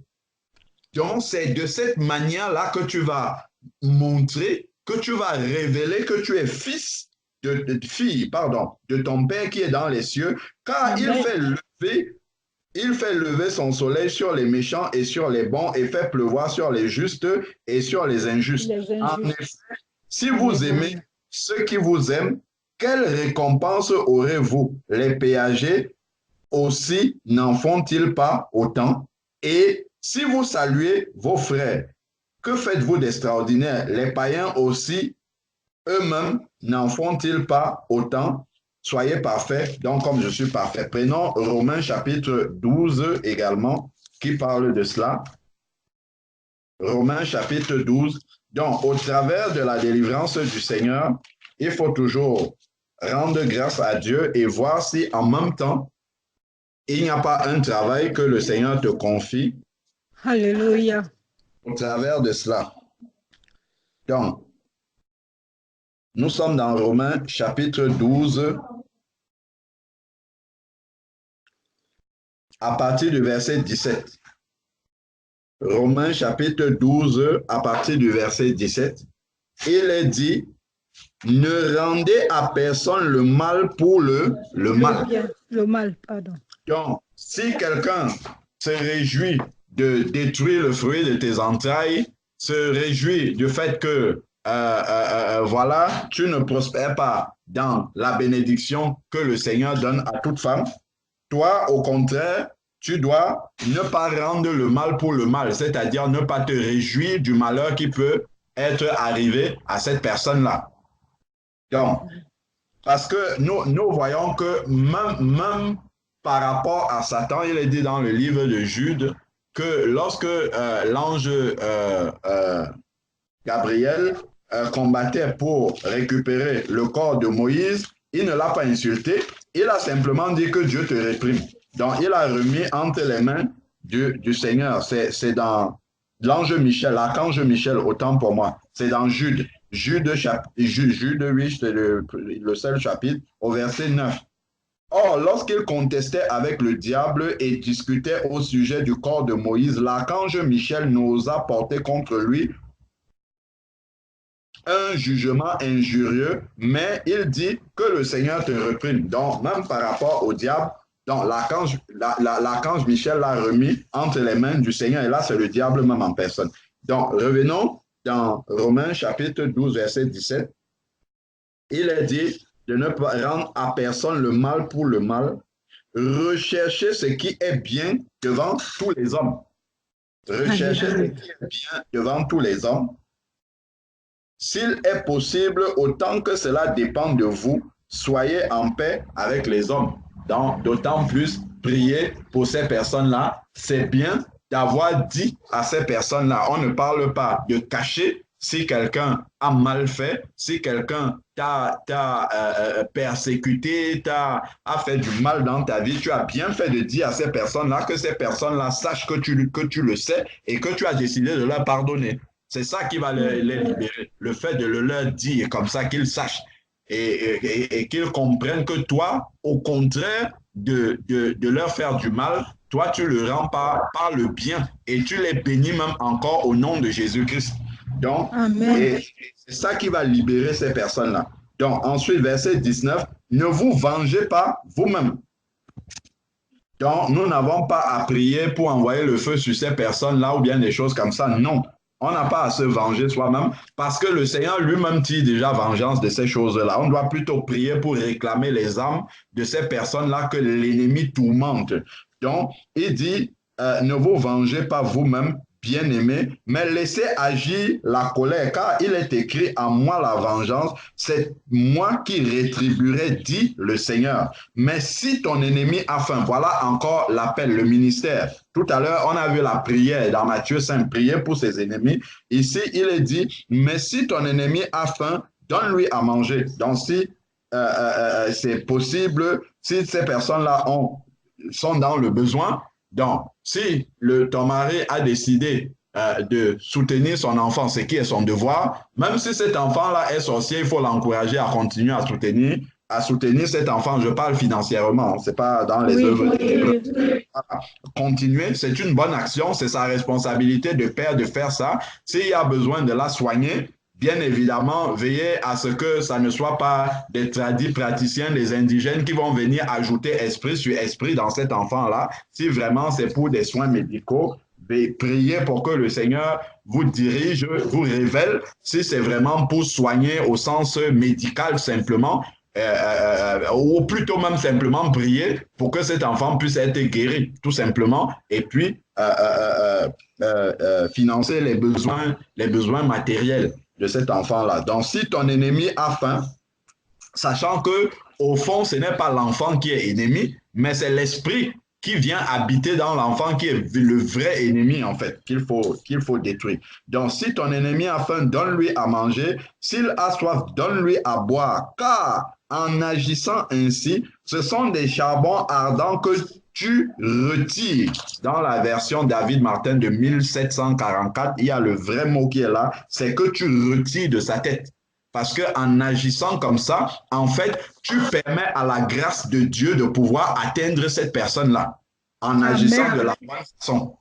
Donc, c'est de cette manière-là que tu vas montrer, que tu vas révéler que tu es fils fille de ton Père qui est dans les cieux, car il fait lever son soleil sur les méchants et sur les bons et fait pleuvoir sur les justes et sur les injustes. En effet, si vous aimez ceux qui vous aiment, quelle récompense aurez-vous? Les péagers aussi n'en font-ils pas autant? Et si vous saluez vos frères, que faites-vous d'extraordinaire? Les païens aussi, eux-mêmes, n'en font-ils pas autant? Soyez parfaits, donc comme je suis parfait. Prenons Romains chapitre 12 également, qui parle de cela. Romains chapitre 12. Donc, au travers de la délivrance du Seigneur, il faut toujours rendre grâce à Dieu et voir si en même temps, il n'y a pas un travail que le Seigneur te confie. Alléluia. Au travers de cela. Donc, nous sommes dans Romains chapitre 12, à partir du verset 17. Romains chapitre 12, à partir du verset 17. Il est dit, ne rendez à personne le mal pour le mal. Le mal, pardon. Donc, si quelqu'un se réjouit de détruire le fruit de tes entrailles, se réjouit du fait que, voilà, tu ne prospères pas dans la bénédiction que le Seigneur donne à toute femme, toi, au contraire, tu dois ne pas rendre le mal pour le mal, c'est-à-dire ne pas te réjouir du malheur qui peut être arrivé à cette personne-là. Donc, parce que nous voyons que même par rapport à Satan, il est dit dans le livre de Jude que lorsque l'ange Gabriel combattait pour récupérer le corps de Moïse, il ne l'a pas insulté, il a simplement dit que Dieu te réprime. Donc, il a remis entre les mains du Seigneur. C'est dans l'ange Michel, l'archange Michel, autant pour moi. C'est dans Jude. Jude 8, c'est le seul chapitre, au verset 9. Or, lorsqu'il contestait avec le diable et discutait au sujet du corps de Moïse, l'archange Michel n'osa porter contre lui un jugement injurieux, mais il dit que le Seigneur te reprime. Donc, même par rapport au diable, donc l'archange Michel l'a remis entre les mains du Seigneur, et là, c'est le diable même en personne. Donc, revenons dans Romains chapitre 12, verset 17. Il est dit de ne pas rendre à personne le mal pour le mal, rechercher ce qui est bien devant tous les hommes. Rechercher ce qui est bien devant tous les hommes. S'il est possible, autant que cela dépend de vous, soyez en paix avec les hommes. Donc, d'autant plus, prier pour ces personnes-là. C'est bien d'avoir dit à ces personnes-là, on ne parle pas de cacher si quelqu'un a mal fait, si quelqu'un t'a persécuté, a fait du mal dans ta vie, tu as bien fait de dire à ces personnes-là que ces personnes-là sachent que tu le sais et que tu as décidé de leur pardonner. C'est ça qui va les libérer. Le fait de le leur dire comme ça qu'ils sachent et qu'ils comprennent que toi, au contraire de leur faire du mal, toi, tu le rends par le bien et tu les bénis même encore au nom de Jésus-Christ. Donc, c'est ça qui va libérer ces personnes-là. Donc, ensuite, verset 19, ne vous vengez pas vous-même. Donc, nous n'avons pas à prier pour envoyer le feu sur ces personnes-là ou bien des choses comme ça. Non, on n'a pas à se venger soi-même parce que le Seigneur lui-même tire déjà vengeance de ces choses-là. On doit plutôt prier pour réclamer les âmes de ces personnes-là que l'ennemi tourmente. Donc, il dit, ne vous vengez pas vous-même, bien-aimés, mais laissez agir la colère, car il est écrit à moi la vengeance, c'est moi qui rétribuerai, dit le Seigneur. Mais si ton ennemi a faim, voilà encore l'appel, le ministère. Tout à l'heure, on a vu la prière dans Matthieu 5, prier pour ses ennemis. Ici, il est dit, mais si ton ennemi a faim, donne-lui à manger. Donc, si c'est possible, si ces personnes-là sont dans le besoin, donc, si ton mari a décidé de soutenir son enfant, ce qui est son devoir, même si cet enfant-là est sorcier, il faut l'encourager à continuer à soutenir cet enfant. Je parle financièrement, c'est pas dans les œuvres. Continuer, c'est une bonne action, c'est sa responsabilité de père de faire ça. S'il y a besoin de la soigner, bien évidemment, veillez à ce que ça ne soit pas des tradis praticiens, des indigènes qui vont venir ajouter esprit sur esprit dans cet enfant-là. Si vraiment c'est pour des soins médicaux, priez pour que le Seigneur vous dirige, vous révèle si c'est vraiment pour soigner au sens médical simplement, ou plutôt même simplement prier pour que cet enfant puisse être guéri, tout simplement, et puis financer les besoins matériels de cet enfant-là. Donc, si ton ennemi a faim, sachant que au fond, ce n'est pas l'enfant qui est ennemi, mais c'est l'esprit qui vient habiter dans l'enfant qui est le vrai ennemi, en fait, qu'il faut détruire. Donc, si ton ennemi a faim, donne-lui à manger. S'il a soif, donne-lui à boire. Car en agissant ainsi, ce sont des charbons ardents que tu retires. Dans la version David Martin de 1744, il y a le vrai mot qui est là, c'est que tu retires de sa tête. Parce qu'en agissant comme ça, en fait, tu permets à la grâce de Dieu de pouvoir atteindre cette personne-là. En agissant de la bonne façon,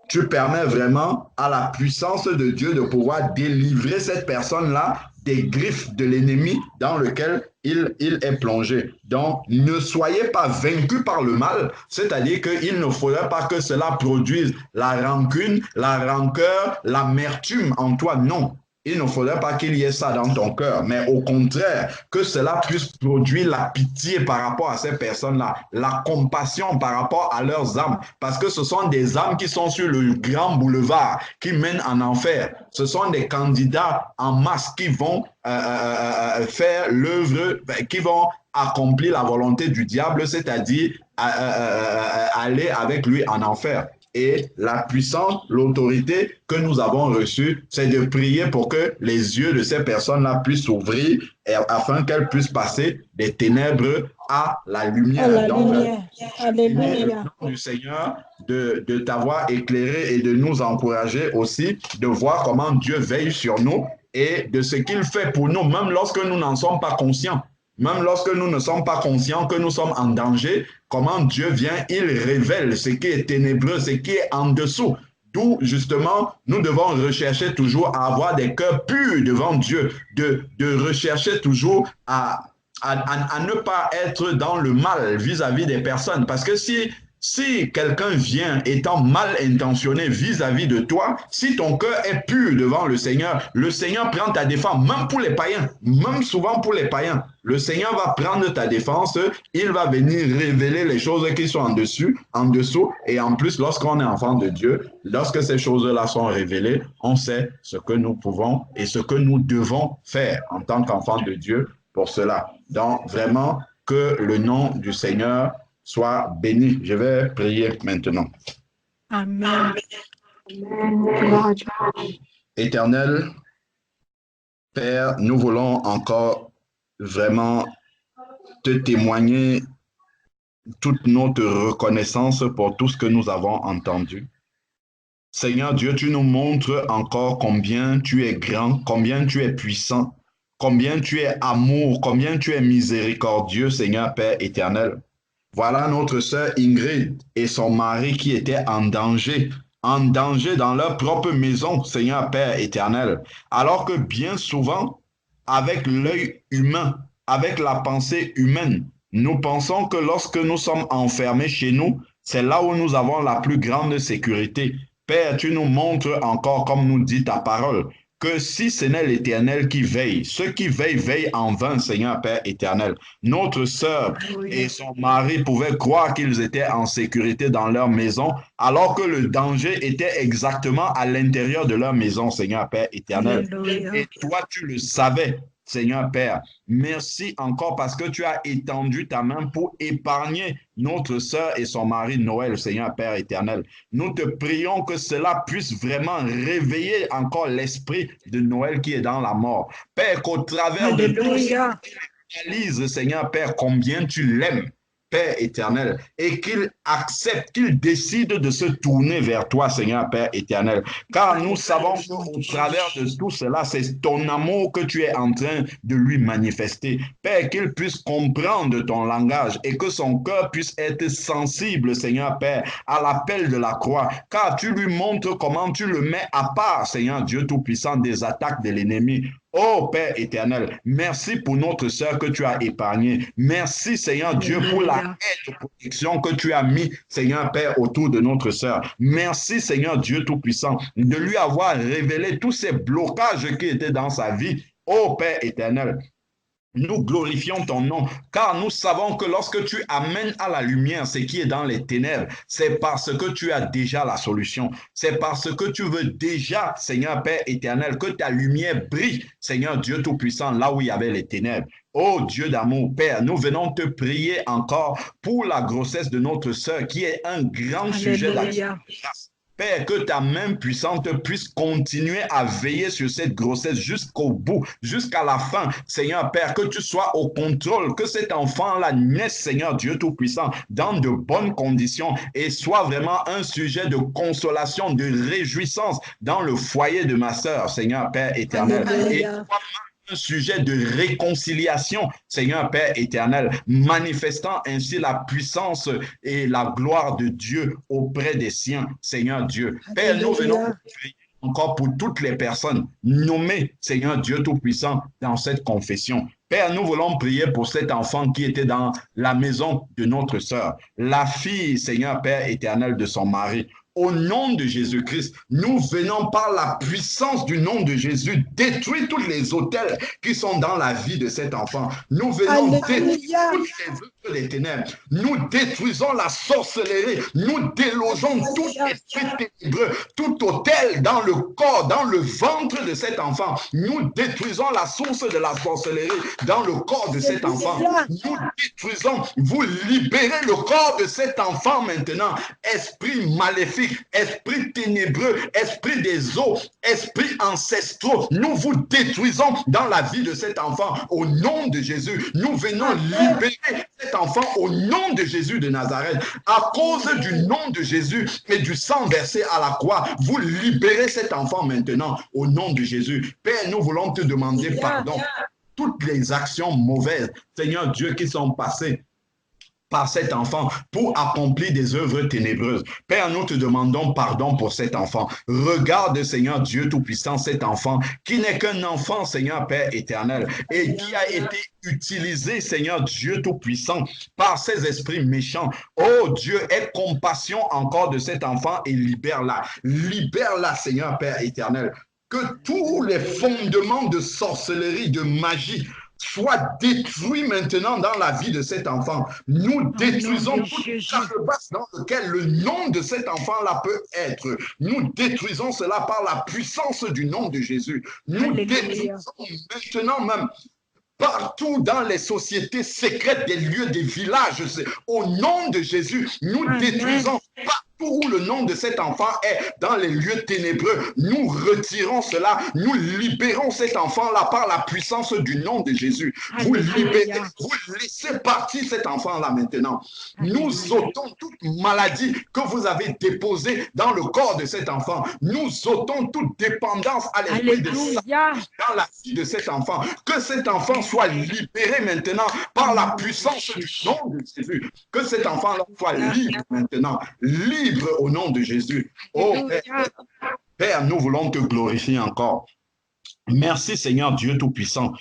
tu permets vraiment à la puissance de Dieu de pouvoir délivrer cette personne-là des griffes de l'ennemi dans lequel il est plongé. Donc, ne soyez pas vaincus par le mal, c'est-à-dire qu'il ne faudrait pas que cela produise la rancune, la rancœur, l'amertume en toi. Non. Il ne faudrait pas qu'il y ait ça dans ton cœur, mais au contraire, que cela puisse produire la pitié par rapport à ces personnes-là, la compassion par rapport à leurs âmes, parce que ce sont des âmes qui sont sur le grand boulevard, qui mènent en enfer. Ce sont des candidats en masse qui vont faire l'œuvre, qui vont accomplir la volonté du diable, c'est-à-dire aller avec lui en enfer. Et la puissance, l'autorité que nous avons reçue, c'est de prier pour que les yeux de ces personnes-là puissent s'ouvrir afin qu'elles puissent passer des ténèbres à la lumière. À la lumière. Alléluia. Du Seigneur de t'avoir éclairé et de nous encourager aussi, de voir comment Dieu veille sur nous et de ce qu'il fait pour nous, même lorsque nous n'en sommes pas conscients. Même lorsque nous ne sommes pas conscients que nous sommes en danger, comment Dieu vient, il révèle ce qui est ténébreux, ce qui est en dessous. D'où, justement, nous devons rechercher toujours à avoir des cœurs purs devant Dieu, de rechercher toujours à ne pas être dans le mal vis-à-vis des personnes. Parce que si quelqu'un vient étant mal intentionné vis-à-vis de toi, si ton cœur est pur devant le Seigneur prend ta défense, même pour les païens, même souvent pour les païens. Le Seigneur va prendre ta défense, il va venir révéler les choses qui sont en dessous, et en plus, lorsqu'on est enfant de Dieu, lorsque ces choses-là sont révélées, on sait ce que nous pouvons et ce que nous devons faire en tant qu'enfant de Dieu pour cela. Donc, vraiment, que le nom du Seigneur soit béni. Je vais prier maintenant. Amen. Éternel Père, nous voulons encore vraiment te témoigner toute notre reconnaissance pour tout ce que nous avons entendu. Seigneur Dieu, tu nous montres encore combien tu es grand, combien tu es puissant, combien tu es amour, combien tu es miséricordieux, Seigneur Père éternel. Voilà notre sœur Ingrid et son mari qui étaient en danger dans leur propre maison, Seigneur Père éternel. Alors que bien souvent, avec l'œil humain, avec la pensée humaine, nous pensons que lorsque nous sommes enfermés chez nous, c'est là où nous avons la plus grande sécurité. Père, tu nous montres encore, comme nous dit ta parole, que si ce n'est l'Éternel qui veille, ceux qui veillent, veillent en vain, Seigneur Père éternel. Notre sœur et son mari pouvaient croire qu'ils étaient en sécurité dans leur maison, alors que le danger était exactement à l'intérieur de leur maison, Seigneur Père éternel. Alléluia. Et toi, tu le savais. Seigneur Père, merci encore parce que tu as étendu ta main pour épargner notre sœur et son mari Noël, Seigneur Père éternel. Nous te prions que cela puisse vraiment réveiller encore l'esprit de Noël qui est dans la mort. Père, qu'au travers de tout ça, réalise, Seigneur Père, combien tu l'aimes. Père éternel, et qu'il accepte, qu'il décide de se tourner vers toi, Seigneur Père éternel. Car nous savons qu'au travers de tout cela, c'est ton amour que tu es en train de lui manifester. Père, qu'il puisse comprendre ton langage et que son cœur puisse être sensible, Seigneur Père, à l'appel de la croix. Car tu lui montres comment tu le mets à part, Seigneur Dieu Tout-Puissant, des attaques de l'ennemi. Oh Père éternel, merci pour notre sœur que tu as épargnée. Merci Seigneur Dieu pour la aide de protection que tu as mis, Seigneur Père, autour de notre sœur. Merci Seigneur Dieu Tout-Puissant de lui avoir révélé tous ces blocages qui étaient dans sa vie. Oh Père éternel, nous glorifions ton nom, car nous savons que lorsque tu amènes à la lumière ce qui est dans les ténèbres, c'est parce que tu as déjà la solution. C'est parce que tu veux déjà, Seigneur Père éternel, que ta lumière brille, Seigneur Dieu Tout-Puissant, là où il y avait les ténèbres. Oh Dieu d'amour, Père, nous venons te prier encore pour la grossesse de notre sœur, qui est un grand sujet d'action. Père, que ta main puissante puisse continuer à veiller sur cette grossesse jusqu'au bout, jusqu'à la fin. Seigneur Père, que tu sois au contrôle, que cet enfant-là naisse, Seigneur Dieu Tout-Puissant, dans de bonnes conditions et soit vraiment un sujet de consolation, de réjouissance dans le foyer de ma sœur, Seigneur Père éternel. Et un sujet de réconciliation, Seigneur Père éternel, manifestant ainsi la puissance et la gloire de Dieu auprès des siens, Seigneur Dieu. Père, nous venons prier encore pour toutes les personnes nommées, Seigneur Dieu Tout-Puissant, dans cette confession. Père, nous voulons prier pour cet enfant qui était dans la maison de notre sœur, la fille, Seigneur Père éternel, de son mari. Au nom de Jésus-Christ, nous venons par la puissance du nom de Jésus détruire tous les autels qui sont dans la vie de cet enfant. Nous venons détruire toutes les œuvres des ténèbres. Nous détruisons la sorcellerie. Nous délogeons tout esprit ténébreux, tout autel dans le corps, dans le ventre de cet enfant. Nous détruisons la source de la sorcellerie dans le corps de cet enfant. Nous détruisons, vous libérez le corps de cet enfant maintenant. Esprit maléfique, esprit ténébreux, esprit des eaux, esprit ancestraux, nous vous détruisons dans la vie de cet enfant au nom de Jésus. Nous venons libérer cet enfant au nom de Jésus de Nazareth. À cause du nom de Jésus et du sang versé à la croix, vous libérez cet enfant maintenant au nom de Jésus. Père, nous voulons te demander pardon. Toutes les actions mauvaises, Seigneur Dieu, qui sont passées par cet enfant pour accomplir des œuvres ténébreuses. Père, nous te demandons pardon pour cet enfant. Regarde, Seigneur Dieu Tout-Puissant, cet enfant qui n'est qu'un enfant, Seigneur Père éternel, et qui a été utilisé, Seigneur Dieu Tout-Puissant, par ces esprits méchants. Oh Dieu, aie compassion encore de cet enfant et libère-la. Libère-la, Seigneur Père éternel. Que tous les fondements de sorcellerie, de magie, soit détruit maintenant dans la vie de cet enfant. Nous détruisons toute calebasse dans laquelle le nom de cet enfant-là peut être. Nous détruisons cela par la puissance du nom de Jésus. Nous détruisons maintenant même partout dans les sociétés secrètes des lieux, des villages. Au nom de Jésus, nous détruisons partout où le nom de cet enfant est, dans les lieux ténébreux. Nous retirons cela, nous libérons cet enfant-là par la puissance du nom de Jésus. Vous libérez, vous laissez partir cet enfant-là maintenant. Nous ôtons toute maladie que vous avez déposée dans le corps de cet enfant. Nous ôtons toute dépendance à l'esprit de Satan dans la vie de cet enfant. Que cet enfant soit libéré maintenant par la puissance du nom de Jésus. Que cet enfant-là soit libre maintenant. Libre au nom de Jésus. Oh Père, Père, nous voulons te glorifier encore. Merci Seigneur Dieu Tout-Puissant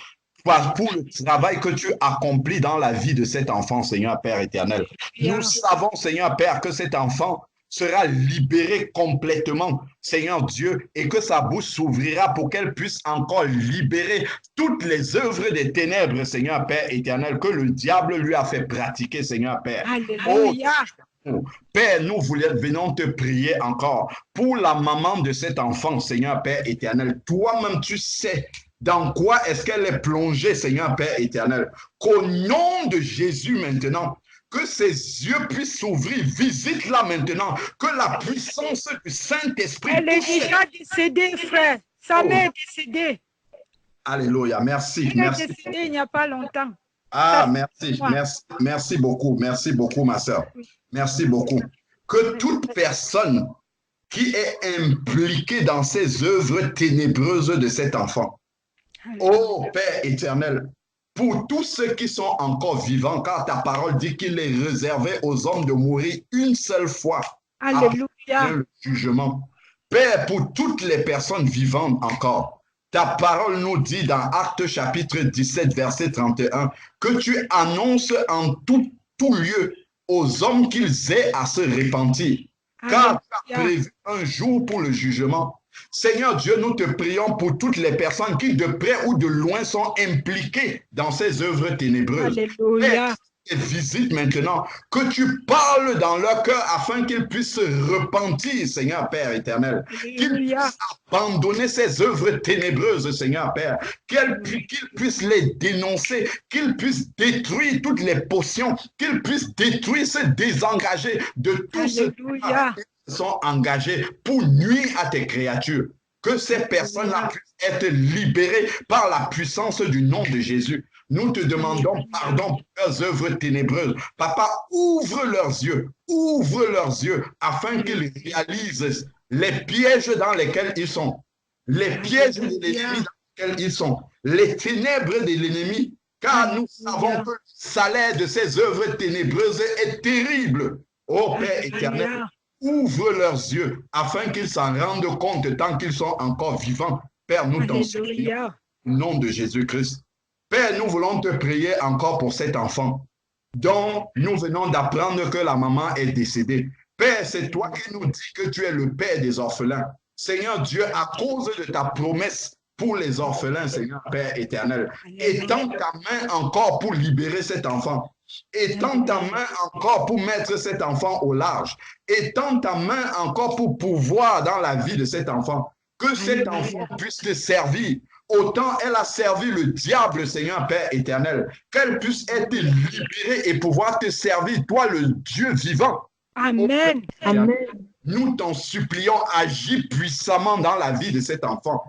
pour le travail que tu accomplis dans la vie de cet enfant, Seigneur Père éternel. Nous savons, Seigneur Père, que cet enfant sera libérée complètement, Seigneur Dieu, et que sa bouche s'ouvrira pour qu'elle puisse encore libérer toutes les œuvres des ténèbres, Seigneur Père éternel, que le diable lui a fait pratiquer, Seigneur Père. Alléluia. Oh, Père, nous venons te prier encore pour la maman de cet enfant, Seigneur Père éternel. Toi-même, tu sais dans quoi est-ce qu'elle est plongée, Seigneur Père éternel. Qu'au nom de Jésus maintenant, que ses yeux puissent s'ouvrir, visite-la maintenant, que la puissance du Saint-Esprit... Elle est déjà décédée, frère. Sa mère est décédée. Alléluia, merci. Elle est décédée il n'y a pas longtemps. Ah, merci beaucoup, ma sœur. Merci beaucoup. Que toute personne qui est impliquée dans ces œuvres ténébreuses de cet enfant, ô Père éternel, pour tous ceux qui sont encore vivants, car ta parole dit qu'il est réservé aux hommes de mourir une seule fois. Alléluia. Après le jugement. Père, pour toutes les personnes vivantes encore, ta parole nous dit dans Actes chapitre 17, verset 31, que tu annonces en tout lieu aux hommes qu'ils aient à se repentir, car tu as prévu un jour pour le jugement. Seigneur Dieu, nous te prions pour toutes les personnes qui de près ou de loin sont impliquées dans ces œuvres ténébreuses. Alléluia. Et visite maintenant, que tu parles dans leur cœur afin qu'ils puissent se repentir, Seigneur Père éternel. Qu'ils puissent abandonner ces œuvres ténébreuses, Seigneur Père. Qu'ils puissent les dénoncer, qu'ils puissent détruire toutes les potions, qu'ils puissent détruire, se désengager de tout ce qui sont engagés pour nuire à tes créatures. Que ces personnes-là puissent être libérées par la puissance du nom de Jésus. Nous te demandons pardon pour leurs œuvres ténébreuses. Papa, ouvre leurs yeux afin qu'ils réalisent les pièges dans lesquels ils sont, les pièges de l'ennemi dans lesquels ils sont, les ténèbres de l'ennemi, car nous savons que le salaire de ces œuvres ténébreuses est terrible. Ô Père éternel, ouvre leurs yeux afin qu'ils s'en rendent compte tant qu'ils sont encore vivants. Père, nous t'en supplions au nom de Jésus-Christ. Père, nous voulons te prier encore pour cet enfant dont nous venons d'apprendre que la maman est décédée. Père, c'est toi qui nous dis que tu es le Père des orphelins. Seigneur Dieu, à cause de ta promesse pour les orphelins, Seigneur Père éternel, étends ta main encore pour libérer cet enfant. Étends ta main encore pour mettre cet enfant au large. Étends ta main encore pour pouvoir dans la vie de cet enfant. Que cet enfant puisse te servir. Autant elle a servi le diable, Seigneur Père éternel, qu'elle puisse être libérée et pouvoir te servir, toi le Dieu vivant. Amen. Amen. Nous t'en supplions, agis puissamment dans la vie de cet enfant.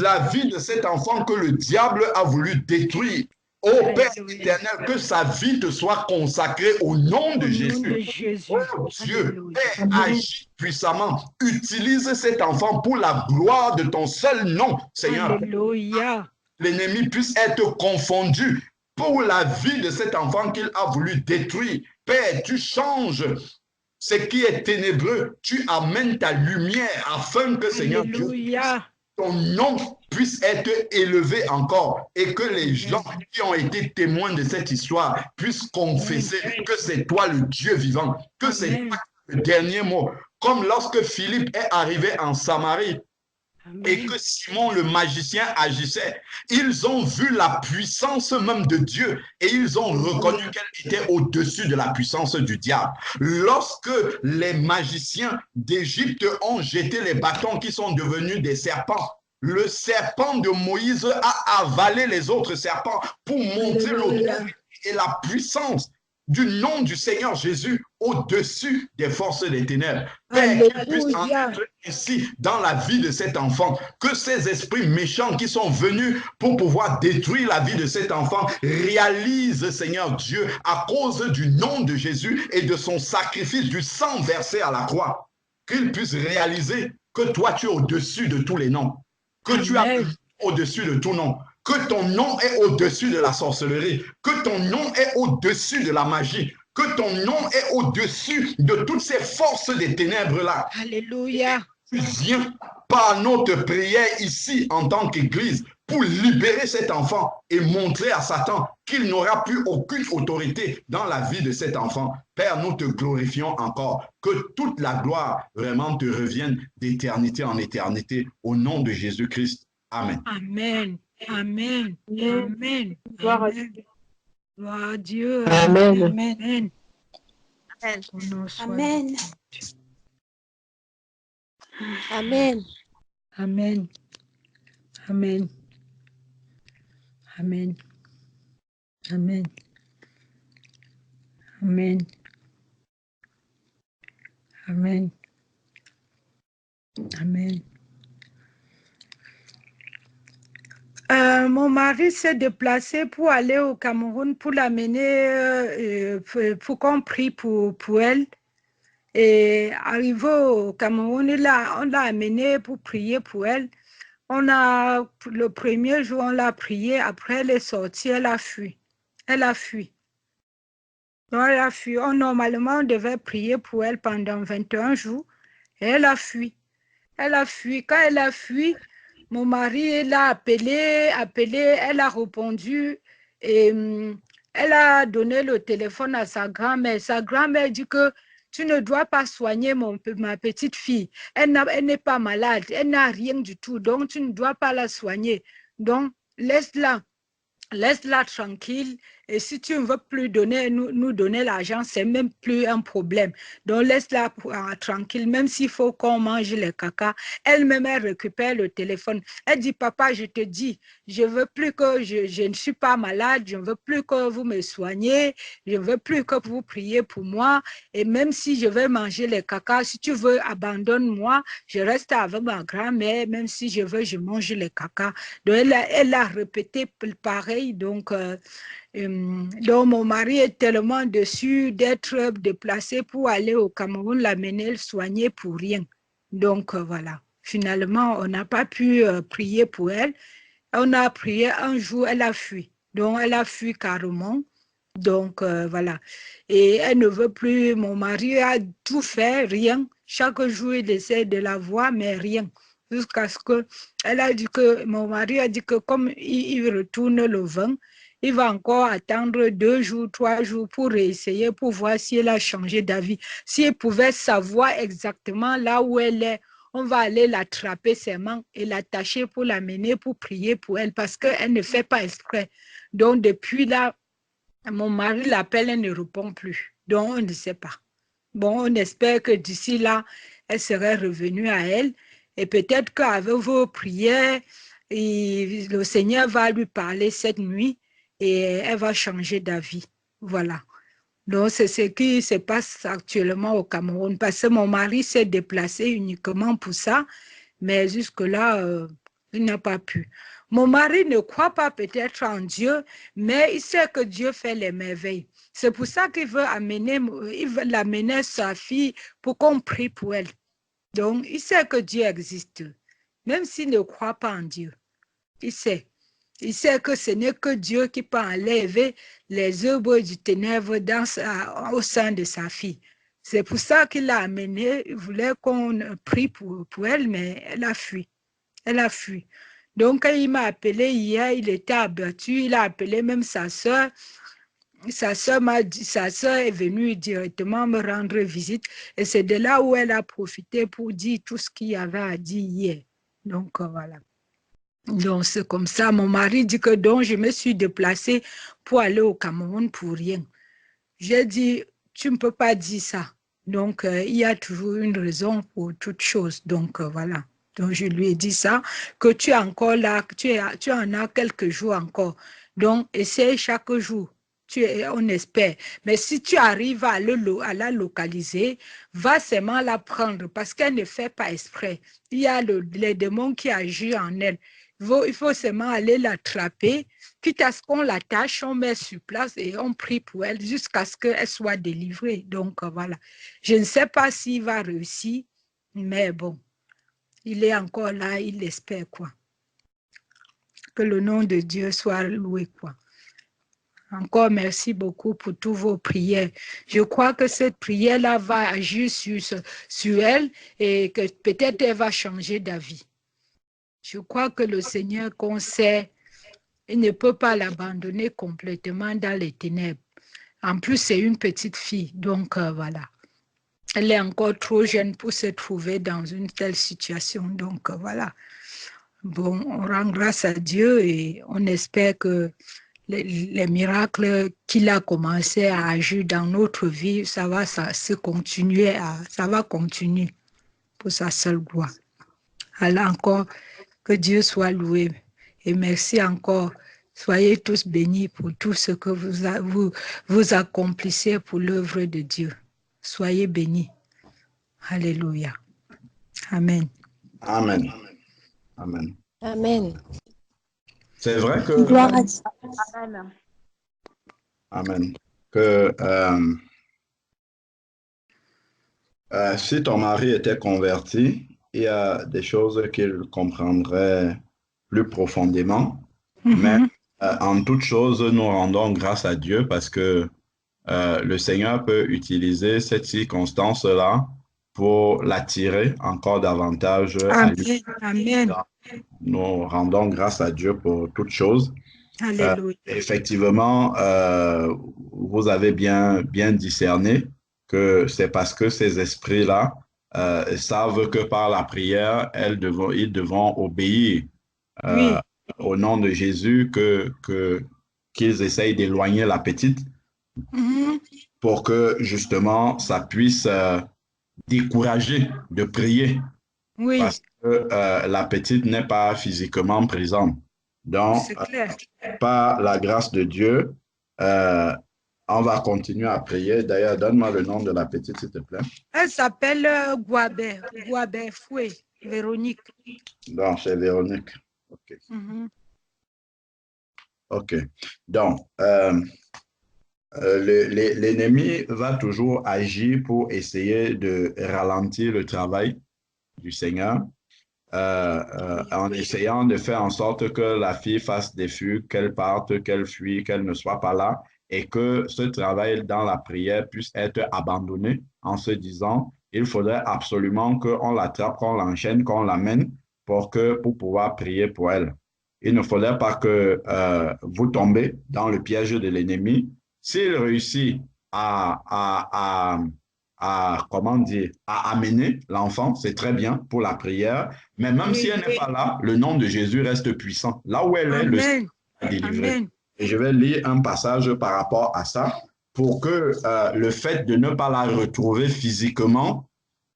La vie de cet enfant que le diable a voulu détruire. Ô Père éternel, que sa vie te soit consacrée au nom de Jésus. Oh Dieu, Père, agis puissamment. Utilise cet enfant pour la gloire de ton seul nom, Seigneur. Alléluia. L'ennemi puisse être confondu pour la vie de cet enfant qu'il a voulu détruire. Père, tu changes ce qui est ténébreux. Tu amènes ta lumière afin que, Seigneur Dieu, ton nom puisse être élevé encore et que les gens qui ont été témoins de cette histoire puissent confesser que c'est toi le Dieu vivant, que c'est toi le dernier mot. Comme lorsque Philippe est arrivé en Samarie et que Simon le magicien agissait, ils ont vu la puissance même de Dieu et ils ont reconnu qu'elle était au-dessus de la puissance du diable. Lorsque les magiciens d'Égypte ont jeté les bâtons qui sont devenus des serpents, le serpent de Moïse a avalé les autres serpents pour montrer l'autorité et la puissance du nom du Seigneur Jésus au-dessus des forces des ténèbres. Père, qu'il puisse entrer ici dans la vie de cet enfant, que ces esprits méchants qui sont venus pour pouvoir détruire la vie de cet enfant réalisent, Seigneur Dieu, à cause du nom de Jésus et de son sacrifice, du sang versé à la croix, qu'ils puissent réaliser que toi tu es au-dessus de tous les noms, que tu as au-dessus de tout nom, que ton nom est au-dessus de la sorcellerie, que ton nom est au-dessus de la magie, que ton nom est au-dessus de toutes ces forces des ténèbres-là. Alléluia. Tu viens par notre prière ici en tant qu'Église pour libérer cet enfant et montrer à Satan qu'il n'aura plus aucune autorité dans la vie de cet enfant. Père, nous te glorifions encore. Que toute la gloire vraiment te revienne d'éternité en éternité. Au nom de Jésus-Christ. Amen. Amen. Amen. Amen. Gloire à Amen. Gloire à Dieu. Amen. Amen. Amen. Amen. Amen. Amen. Amen. Amen. Amen. Amen. Amen. Mon mari s'est déplacé pour aller au Cameroun pour l'amener, pour qu'on prie pour elle. Et arrivé au Cameroun, on l'a amenée pour prier pour elle. Le premier jour, on l'a priée. Après, elle est sortie, elle a fui. Elle a fui. Donc, elle a fui. Normalement, on devait prier pour elle pendant 21 jours. Et elle a fui. Elle a fui. Quand elle a fui, mon mari l'a appelé, elle a répondu. Et elle a donné le téléphone à sa grand-mère. Sa grand-mère dit que tu ne dois pas soigner ma petite fille. Elle n'est pas malade, elle n'a rien du tout. Donc, tu ne dois pas la soigner. Donc, laisse-la tranquille. Et si tu ne veux plus nous donner l'argent, c'est même plus un problème. Donc, laisse-la tranquille, même s'il faut qu'on mange les caca. Elle-même, elle récupère le téléphone. Elle dit, papa, je te dis, je veux plus que je ne suis pas malade, je ne veux plus que vous me soignez, je ne veux plus que vous priez pour moi. Et même si je vais manger les caca, si tu veux, abandonne-moi, je reste avec ma grand-mère, même si je veux, je mange les caca. Donc, elle a répété pareil. Donc, mon mari est tellement déçu d'être déplacé pour aller au Cameroun, l'amener le soigner pour rien. Donc, voilà. Finalement, on n'a pas pu prier pour elle. On a prié un jour, elle a fui. Donc, elle a fui carrément. Donc, voilà. Et elle ne veut plus. Mon mari a tout fait, rien. Chaque jour, il essaie de la voir, mais rien. Jusqu'à ce que, mon mari a dit que comme il retourne le 20, il va encore attendre 2 jours, 3 jours pour réessayer, pour voir si elle a changé d'avis. Si elle pouvait savoir exactement là où elle est, on va aller l'attraper ses mains et l'attacher pour l'amener, pour prier pour elle, parce qu'elle ne fait pas exprès. Donc, depuis là, mon mari l'appelle, elle ne répond plus. Donc, on ne sait pas. Bon, on espère que d'ici là, elle serait revenue à elle. Et peut-être qu'avec vos prières, le Seigneur va lui parler cette nuit et elle va changer d'avis. Voilà. Donc, c'est ce qui se passe actuellement au Cameroun. Parce que mon mari s'est déplacé uniquement pour ça. Mais jusque-là, il n'a pas pu. Mon mari ne croit pas peut-être en Dieu, mais il sait que Dieu fait les merveilles. C'est pour ça qu'il veut l'amener sa fille pour qu'on prie pour elle. Donc, il sait que Dieu existe, même s'il ne croit pas en Dieu. Il sait. Il sait que ce n'est que Dieu qui peut enlever les œuvres du ténèbre au sein de sa fille. C'est pour ça qu'il l'a amenée. Il voulait qu'on prie pour elle, mais elle a fui. Elle a fui. Donc, quand il m'a appelé hier, il était abattu. Il a appelé même sa soeur. Sa soeur est venue directement me rendre visite. Et c'est de là où elle a profité pour dire tout ce qu'il y avait à dire hier. Donc, voilà. Donc, c'est comme ça. Mon mari dit que donc, je me suis déplacée pour aller au Cameroun pour rien. J'ai dit, tu ne peux pas dire ça. Donc, il y a toujours une raison pour toute chose. Donc, voilà. Donc, je lui ai dit ça, que tu es encore là, que tu en as quelques jours encore. Donc, essaye chaque jour. On espère. Mais si tu arrives à la localiser, va seulement la prendre parce qu'elle ne fait pas exprès. Il y a les démons qui agissent en elle. Il faut seulement aller l'attraper, quitte à ce qu'on l'attache, on met sur place et on prie pour elle jusqu'à ce qu'elle soit délivrée. Donc, voilà. Je ne sais pas s'il va réussir, mais bon, il est encore là, il espère, quoi. Que le nom de Dieu soit loué, quoi. Encore merci beaucoup pour toutes vos prières. Je crois que cette prière-là va agir sur elle et que peut-être elle va changer d'avis. Je crois que le Seigneur qu'on sait, il ne peut pas l'abandonner complètement dans les ténèbres. En plus, c'est une petite fille, donc voilà. Elle est encore trop jeune pour se trouver dans une telle situation, donc voilà. Bon, on rend grâce à Dieu et on espère que les miracles qu'il a commencé à agir dans notre vie, ça va continuer pour sa seule gloire. Alors encore, que Dieu soit loué. Et merci encore. Soyez tous bénis pour tout ce que vous accomplissez pour l'œuvre de Dieu. Soyez bénis. Alléluia. Amen. Amen. Amen. Amen. C'est vrai que... Gloire à Dieu. Amen. Amen. Que si ton mari était converti, il y a des choses qu'il comprendrait plus profondément. Mais en toute chose, nous rendons grâce à Dieu parce que le Seigneur peut utiliser cette circonstance-là pour l'attirer encore davantage à lui. Amen. Nous rendons grâce à Dieu pour toutes choses. Alléluia. Effectivement, vous avez bien discerné que c'est parce que ces esprits-là savent que par la prière, ils devront obéir au nom de Jésus, qu'ils essayent d'éloigner la petite pour que justement ça puisse décourager de prier. Oui. Parce que la petite n'est pas physiquement présente. Donc, par la grâce de Dieu, on va continuer à prier. D'ailleurs, donne-moi le nom de la petite, s'il te plaît. Elle s'appelle Guabé Foué, Véronique. Donc, c'est Véronique. OK. OK. Donc, l'ennemi va toujours agir pour essayer de ralentir le travail du Seigneur. En essayant de faire en sorte que la fille fasse des fugues, qu'elle parte, qu'elle fuit, qu'elle ne soit pas là, et que ce travail dans la prière puisse être abandonné en se disant, il faudrait absolument qu'on l'attrape, qu'on l'enchaîne, qu'on l'amène pour pouvoir prier pour elle. Il ne faudrait pas que vous tombez dans le piège de l'ennemi. S'il réussit à amener l'enfant, c'est très bien pour la prière, mais même si elle n'est pas là, le nom de Jésus reste puissant. Là où elle est, le Seigneur est délivré. Et je vais lire un passage par rapport à ça pour que le fait de ne pas la retrouver physiquement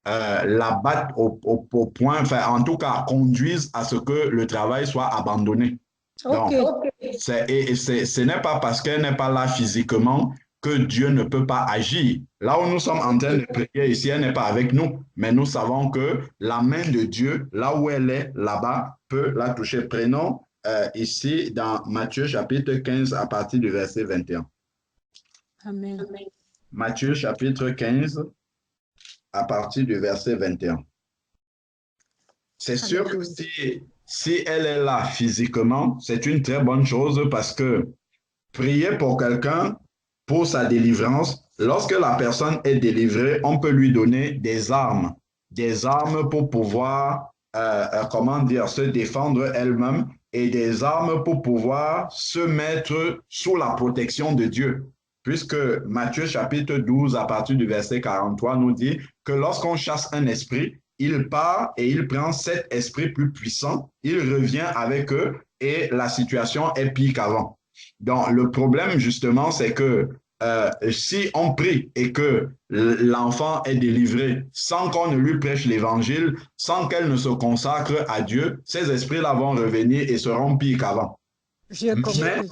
la batte au point, enfin, en tout cas, conduise à ce que le travail soit abandonné. Donc, ce n'est pas parce qu'elle n'est pas là physiquement que Dieu ne peut pas agir. Là où nous sommes en train de prier ici, elle n'est pas avec nous, mais nous savons que la main de Dieu, là où elle est, là-bas, peut la toucher. Prenons ici dans Matthieu chapitre 15 à partir du verset 21. Amen. Matthieu chapitre 15 à partir du verset 21. C'est sûr que si elle est là physiquement, c'est une très bonne chose parce que prier pour quelqu'un, pour sa délivrance, lorsque la personne est délivrée, on peut lui donner des armes pour pouvoir, se défendre elle-même et des armes pour pouvoir se mettre sous la protection de Dieu. Puisque Matthieu chapitre 12 à partir du verset 43 nous dit que lorsqu'on chasse un esprit, il part et il prend 7 esprits plus puissants, il revient avec eux et la situation est pire qu'avant. Donc, le problème, justement, c'est que si on prie et que l'enfant est délivré sans qu'on ne lui prêche l'évangile, sans qu'elle ne se consacre à Dieu, ces esprits-là vont revenir et seront pires qu'avant. Mais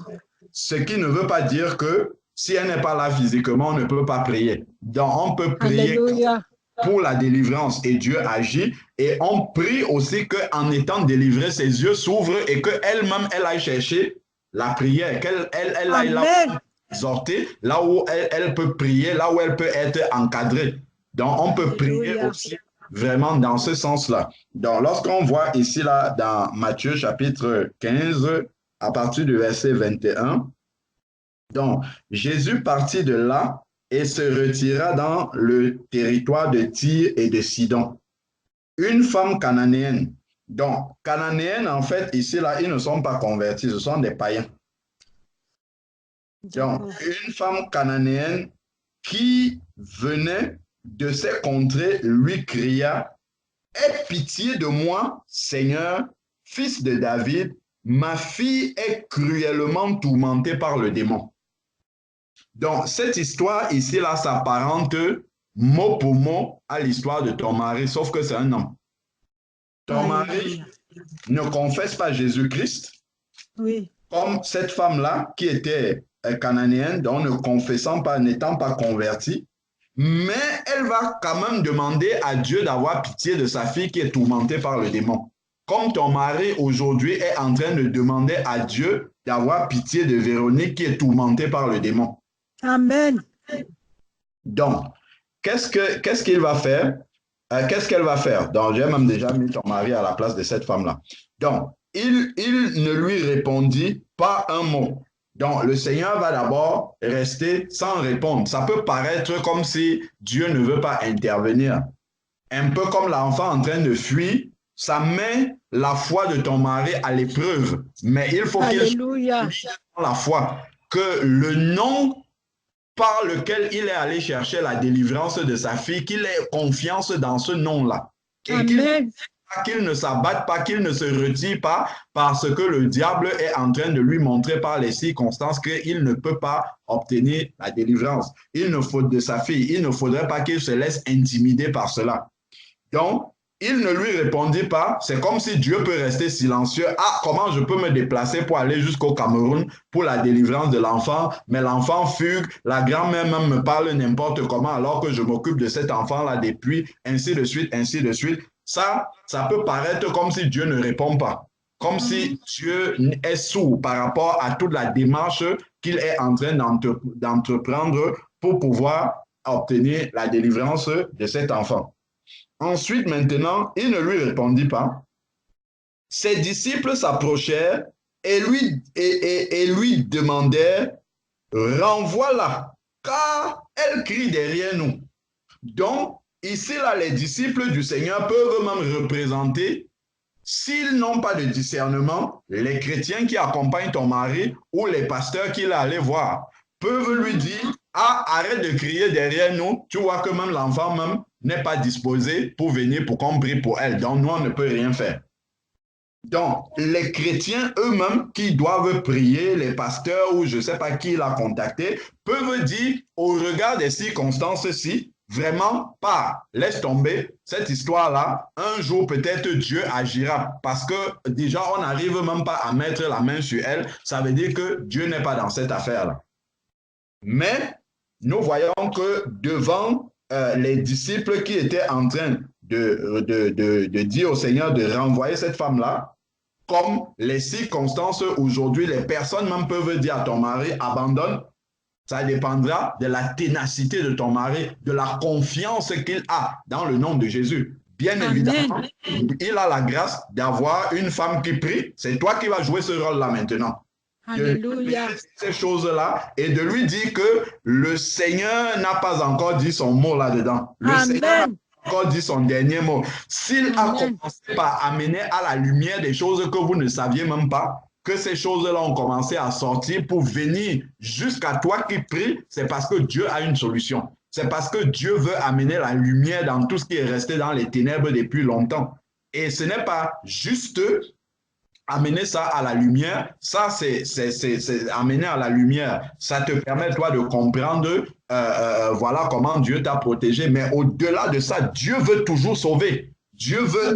ce qui ne veut pas dire que si elle n'est pas là physiquement, on ne peut pas prier. Donc, on peut prier pour la délivrance et Dieu agit. Et on prie aussi qu'en étant délivré, ses yeux s'ouvrent et qu'elle-même, elle aille chercher la prière, qu'elle aille là où exhorter, là où elle peut prier, là où elle peut être encadrée. Donc, on peut prier aussi vraiment dans ce sens-là. Donc, lorsqu'on voit ici, là, dans Matthieu chapitre 15, à partir du verset 21, donc, Jésus partit de là et se retira dans le territoire de Tyr et de Sidon. Une femme cananéenne Donc, cananéennes, en fait, ici, là, ils ne sont pas convertis, ce sont des païens. Donc, une femme cananéenne qui venait de ces contrées lui cria, « Aie pitié de moi, Seigneur, fils de David, ma fille est cruellement tourmentée par le démon. » Donc, cette histoire ici, là, s'apparente mot pour mot à l'histoire de ton mari, sauf que c'est un homme. Ton mari ne confesse pas Jésus-Christ, Oui. comme cette femme-là qui était cananéenne, donc ne confessant pas, n'étant pas convertie, mais elle va quand même demander à Dieu d'avoir pitié de sa fille qui est tourmentée par le démon. Comme ton mari aujourd'hui est en train de demander à Dieu d'avoir pitié de Véronique qui est tourmentée par le démon. Amen. Donc, qu'est-ce qu'il va faire? Qu'est-ce qu'elle va faire? Donc, j'ai même déjà mis ton mari à la place de cette femme-là. Donc, il ne lui répondit pas un mot. Donc, le Seigneur va d'abord rester sans répondre. Ça peut paraître comme si Dieu ne veut pas intervenir. Un peu comme l'enfant en train de fuir, ça met la foi de ton mari à l'épreuve. Mais il faut qu'il soit dans la foi. Que le nom par lequel il est allé chercher la délivrance de sa fille, qu'il ait confiance dans ce nom-là. Et qu'il ne s'abatte pas, qu'il ne se retire pas parce que le diable est en train de lui montrer par les circonstances qu'il ne peut pas obtenir la délivrance. Il ne faut de sa fille, il ne faudrait pas qu'il se laisse intimider par cela. Donc, il ne lui répondit pas. C'est comme si Dieu peut rester silencieux. Ah, comment je peux me déplacer pour aller jusqu'au Cameroun pour la délivrance de l'enfant? Mais l'enfant fugue. La grand-mère même me parle n'importe comment alors que je m'occupe de cet enfant-là depuis, ainsi de suite, ainsi de suite. Ça peut paraître comme si Dieu ne répond pas. Comme si Dieu est sourd par rapport à toute la démarche qu'il est en train d'entreprendre pour pouvoir obtenir la délivrance de cet enfant. Ensuite, maintenant, il ne lui répondit pas. Ses disciples s'approchèrent et lui demandèrent, « Renvoie-la, car elle crie derrière nous. » Donc, ici, là, les disciples du Seigneur peuvent même représenter, s'ils n'ont pas de discernement, les chrétiens qui accompagnent ton mari ou les pasteurs qu'il est allé voir peuvent lui dire, « Ah, arrête de crier derrière nous, tu vois que même l'enfant même n'est pas disposé pour venir pour qu'on prie pour elle. Donc, nous, on ne peut rien faire. » Donc, les chrétiens eux-mêmes qui doivent prier, les pasteurs ou je ne sais pas qui l'a contacté, peuvent dire, au regard des circonstances-ci, vraiment pas, laisse tomber cette histoire-là. Un jour, peut-être Dieu agira parce que déjà, on n'arrive même pas à mettre la main sur elle. Ça veut dire que Dieu n'est pas dans cette affaire-là. Mais nous voyons que devant les disciples qui étaient en train de dire au Seigneur de renvoyer cette femme-là, comme les circonstances aujourd'hui, les personnes même peuvent dire à ton mari, abandonne, ça dépendra de la ténacité de ton mari, de la confiance qu'il a dans le nom de Jésus. Bien évidemment, il a la grâce d'avoir une femme qui prie. C'est toi qui vas jouer ce rôle-là maintenant. Alléluia. Ces choses-là et de lui dire que le Seigneur n'a pas encore dit son mot là-dedans. Le Seigneur n'a pas encore dit son dernier mot. S'il a commencé par amener à la lumière des choses que vous ne saviez même pas, que ces choses-là ont commencé à sortir pour venir jusqu'à toi qui prie, c'est parce que Dieu a une solution. C'est parce que Dieu veut amener la lumière dans tout ce qui est resté dans les ténèbres depuis longtemps. Et ce n'est pas juste amener ça à la lumière, ça c'est amener à la lumière. Ça te permet toi de comprendre voilà comment Dieu t'a protégé. Mais au-delà de ça, Dieu veut toujours sauver. Dieu veut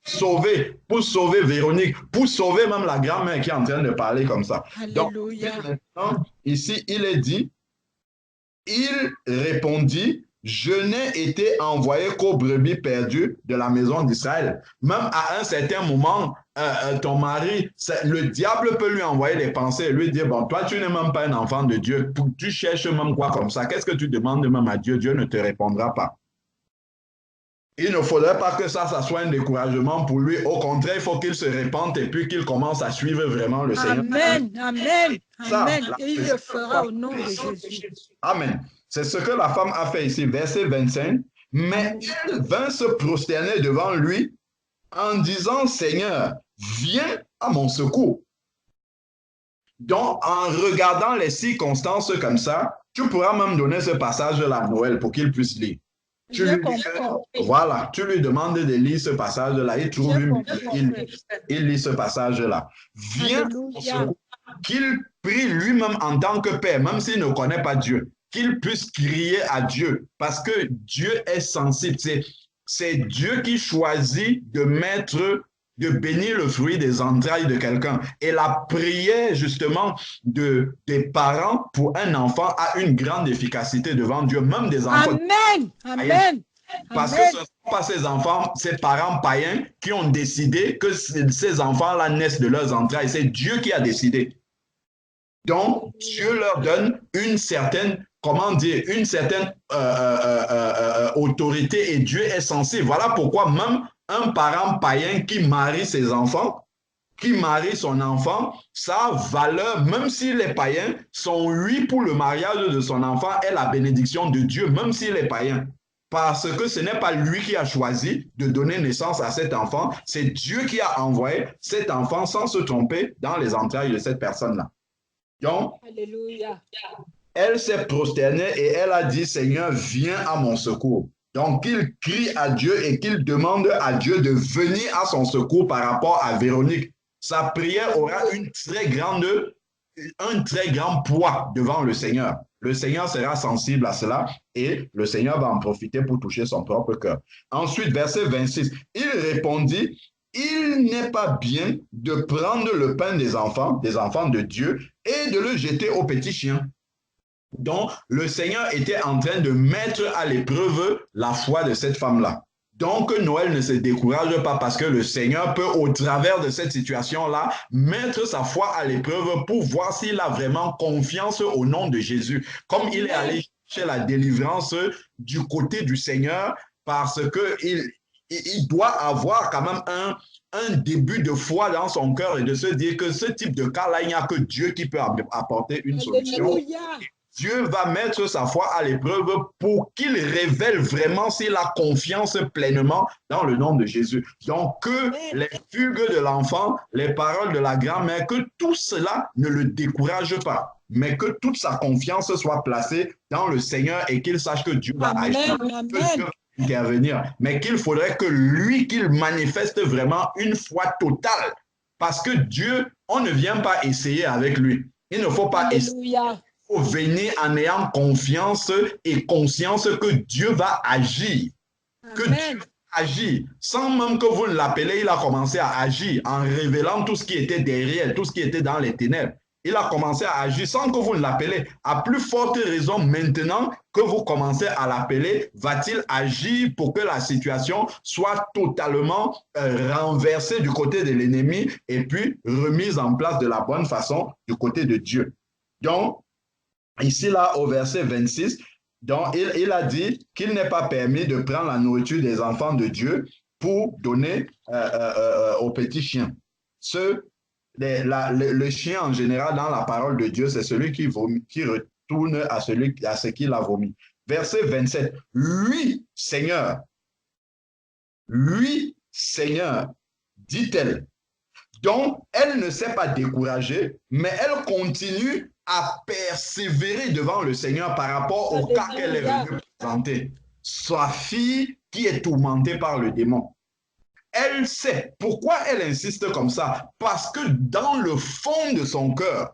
sauver, pour sauver Véronique, pour sauver même la grand-mère qui est en train de parler comme ça. Alléluia. Donc, maintenant, ici, il est dit, il répondit, je n'ai été envoyé qu'aux brebis perdues de la maison d'Israël. Même à un certain moment, ton mari, le diable peut lui envoyer des pensées et lui dire, bon, toi, tu n'es même pas un enfant de Dieu. Tu cherches même quoi comme ça? Qu'est-ce que tu demandes même à Dieu? Dieu ne te répondra pas. Il ne faudrait pas que ça soit un découragement pour lui. Au contraire, il faut qu'il se répande et puis qu'il commence à suivre vraiment le Seigneur. Amen, amen, amen. Et il le fera au nom de Jésus. Amen. C'est ce que la femme a fait ici, verset 25. Mais il vint se prosterner devant lui en disant, Seigneur, viens à mon secours. Donc, en regardant les circonstances comme ça, tu pourras même donner ce passage-là à Noël pour qu'il puisse lire. Voilà, tu lui demandes de lire ce passage-là, il trouve une Bible, il lit ce passage-là. Viens qu'il prie lui-même en tant que Père, même s'il ne connaît pas Dieu, qu'il puisse crier à Dieu, parce que Dieu est sensible. C'est Dieu qui choisit de bénir le fruit des entrailles de quelqu'un. Et la prière, justement, des parents pour un enfant a une grande efficacité devant Dieu, même des enfants. Amen. Amen. Parce que ce ne sont pas ces enfants, ces parents païens qui ont décidé que ces enfants-là naissent de leurs entrailles. C'est Dieu qui a décidé. Donc, Dieu leur donne une certaine, comment dire, une certaine autorité et Dieu est sensible. Voilà pourquoi même un parent païen qui marie ses enfants, qui marie son enfant, sa valeur, même s'il est païen, son oui pour le mariage de son enfant est la bénédiction de Dieu, même s'il est païen. Parce que ce n'est pas lui qui a choisi de donner naissance à cet enfant, c'est Dieu qui a envoyé cet enfant sans se tromper dans les entrailles de cette personne-là. Donc, Alléluia. Elle s'est prosternée et elle a dit, Seigneur, viens à mon secours. Donc, qu'il crie à Dieu et qu'il demande à Dieu de venir à son secours par rapport à Véronique. Sa prière aura un très grand poids devant le Seigneur. Le Seigneur sera sensible à cela et le Seigneur va en profiter pour toucher son propre cœur. Ensuite, verset 26, il répondit, il n'est pas bien de prendre le pain des enfants de Dieu, et de le jeter aux petits chiens. Donc, le Seigneur était en train de mettre à l'épreuve la foi de cette femme-là. Donc, Noël ne se décourage pas parce que le Seigneur peut, au travers de cette situation-là, mettre sa foi à l'épreuve pour voir s'il a vraiment confiance au nom de Jésus. Comme il est allé chercher la délivrance du côté du Seigneur, parce qu'il doit avoir quand même un début de foi dans son cœur et de se dire que ce type de cas-là, il n'y a que Dieu qui peut apporter une solution. Dieu va mettre sa foi à l'épreuve pour qu'il révèle vraiment s'il a confiance pleinement dans le nom de Jésus. Donc, que les fugues de l'enfant, les paroles de la grand-mère, que tout cela ne le décourage pas, mais que toute sa confiance soit placée dans le Seigneur et qu'il sache que Dieu va agir, que Dieu va intervenir, mais qu'il faudrait que lui, qu'il manifeste vraiment une foi totale. Parce que Dieu, on ne vient pas essayer avec lui. Il ne faut pas essayer. Il faut venir en ayant confiance et conscience que Dieu va agir. Que Dieu va agir. Sans même que vous l'appelez, il a commencé à agir en révélant tout ce qui était derrière, tout ce qui était dans les ténèbres. Il a commencé à agir sans que vous l'appelez. À plus forte raison, maintenant que vous commencez à l'appeler, va-t-il agir pour que la situation soit totalement renversée du côté de l'ennemi et puis remise en place de la bonne façon du côté de Dieu. Donc, ici, là, au verset 26, donc, il a dit qu'il n'est pas permis de prendre la nourriture des enfants de Dieu pour donner aux petits chiens. Le chien, en général, dans la parole de Dieu, c'est celui qui vomit, qui retourne à ce qu'il a vomi. Verset 27, lui, Seigneur, dit-elle. Donc, elle ne s'est pas découragée, mais elle continue à persévérer devant le Seigneur par rapport au cas qu'elle est venue présenter. Sa fille qui est tourmentée par le démon. Elle sait pourquoi elle insiste comme ça. Parce que dans le fond de son cœur,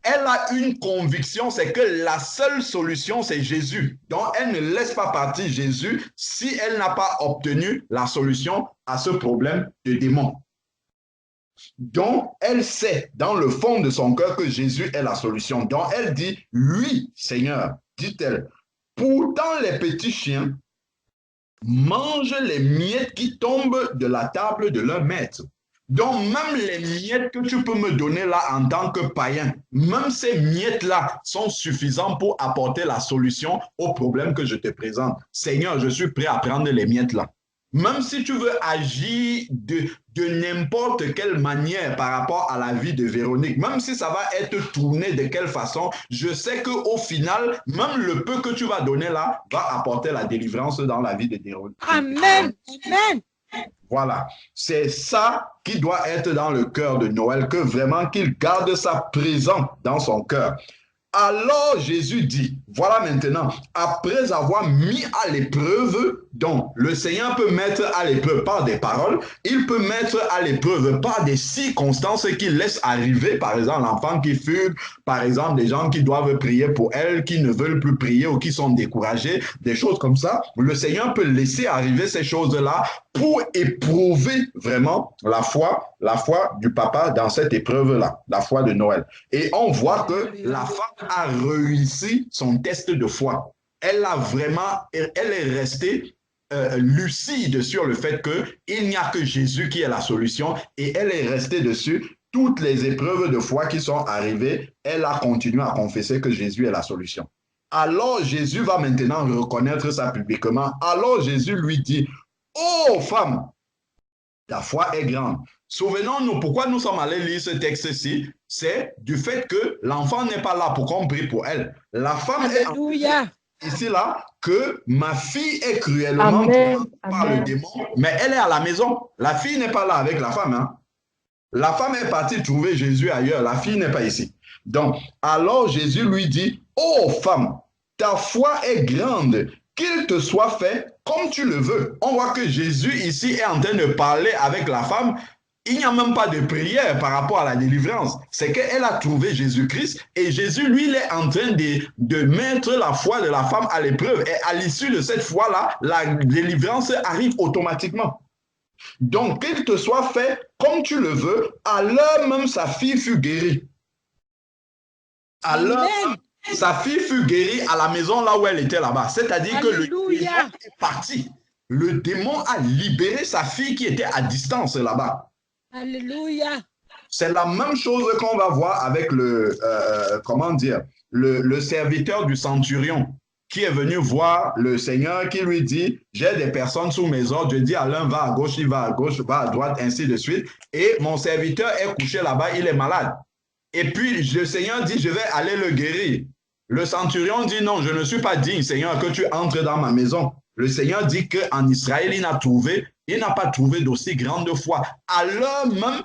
elle a une conviction, c'est que la seule solution, c'est Jésus. Donc, elle ne laisse pas partir Jésus si elle n'a pas obtenu la solution à ce problème de démon. Donc, elle sait dans le fond de son cœur que Jésus est la solution. Donc, elle dit, oui, Seigneur, dit-elle, pourtant les petits chiens mangent les miettes qui tombent de la table de leur maître. Donc, même les miettes que tu peux me donner là en tant que païen, même ces miettes-là sont suffisantes pour apporter la solution au problème que je te présente. Seigneur, je suis prêt à prendre les miettes-là. Même si tu veux agir de n'importe quelle manière par rapport à la vie de Véronique, même si ça va être tourné de quelle façon, je sais qu'au final, même le peu que tu vas donner là va apporter la délivrance dans la vie de Véronique. Amen. Amen. Voilà, c'est ça qui doit être dans le cœur de Noël, que vraiment qu'il garde ça présent dans son cœur. Alors Jésus dit, voilà maintenant, après avoir mis à l'épreuve, donc le Seigneur peut mettre à l'épreuve par des paroles, il peut mettre à l'épreuve par des circonstances qu'il laisse arriver, par exemple l'enfant qui fugue, par exemple des gens qui doivent prier pour elle, qui ne veulent plus prier ou qui sont découragés, des choses comme ça. Le Seigneur peut laisser arriver ces choses-là pour éprouver vraiment la foi du papa dans cette épreuve-là, la foi de Noël. Et on voit que la femme a réussi son test de foi. Elle est restée lucide sur le fait qu'il n'y a que Jésus qui est la solution et elle est restée dessus. Toutes les épreuves de foi qui sont arrivées, elle a continué à confesser que Jésus est la solution. Alors Jésus va maintenant reconnaître ça publiquement. Alors Jésus lui dit, oh femme, ta foi est grande. Souvenons-nous pourquoi nous sommes allés lire ce texte-ci, c'est du fait que l'enfant n'est pas là pour qu'on prie pour elle. La femme Alléluia. est ici là que ma fille est cruellement Amen. par le démon, mais elle est à la maison. La fille n'est pas là avec la femme. Hein. La femme est partie trouver Jésus ailleurs, la fille n'est pas ici. Donc, alors Jésus lui dit, oh femme, ta foi est grande, qu'il te soit fait comme tu le veux. On voit que Jésus ici est en train de parler avec la femme. Il n'y a même pas de prière par rapport à la délivrance. C'est qu'elle a trouvé Jésus-Christ et Jésus, lui, il est en train de mettre la foi de la femme à l'épreuve. Et à l'issue de cette foi-là, la délivrance arrive automatiquement. Donc, qu'il te soit fait comme tu le veux, à l'heure même sa fille fut guérie. À l'heure même, sa fille fut guérie à la maison là où elle était là-bas. C'est-à-dire que le démon est parti. Le démon a libéré sa fille qui était à distance là-bas. Alléluia. C'est la même chose qu'on va voir avec le serviteur du centurion qui est venu voir le Seigneur, qui lui dit, j'ai des personnes sous mes ordres, je dis à l'un va à gauche, il va à gauche, va à droite, ainsi de suite. Et mon serviteur est couché là-bas, il est malade. Et puis le Seigneur dit, je vais aller le guérir. Le centurion dit, non, je ne suis pas digne, Seigneur, que tu entres dans ma maison. Le Seigneur dit qu'en Israël, il n'a pas trouvé d'aussi grande foi. À l'heure même,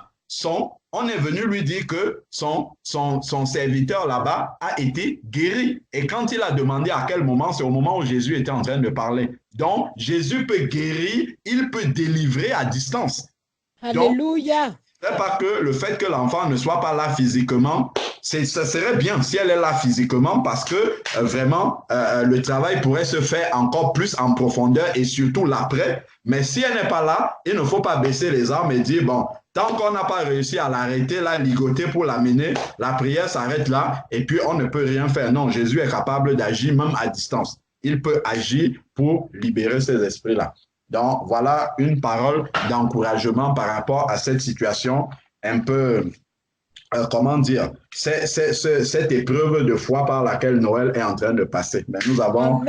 on est venu lui dire que son serviteur là-bas a été guéri. Et quand il a demandé à quel moment, c'est au moment où Jésus était en train de parler. Donc, Jésus peut guérir, il peut délivrer à distance. Alléluia. C'est pas que le fait que l'enfant ne soit pas là physiquement, ça serait bien si elle est là physiquement parce que vraiment, le travail pourrait se faire encore plus en profondeur et surtout l'après. Mais si elle n'est pas là, il ne faut pas baisser les armes et dire, bon, tant qu'on n'a pas réussi à l'arrêter, la ligoter pour l'amener, la prière s'arrête là et puis on ne peut rien faire. Non, Jésus est capable d'agir même à distance. Il peut agir pour libérer ces esprits-là. Donc, voilà une parole d'encouragement par rapport à cette situation un peu, cette épreuve de foi par laquelle Noël est en train de passer. Mais nous avons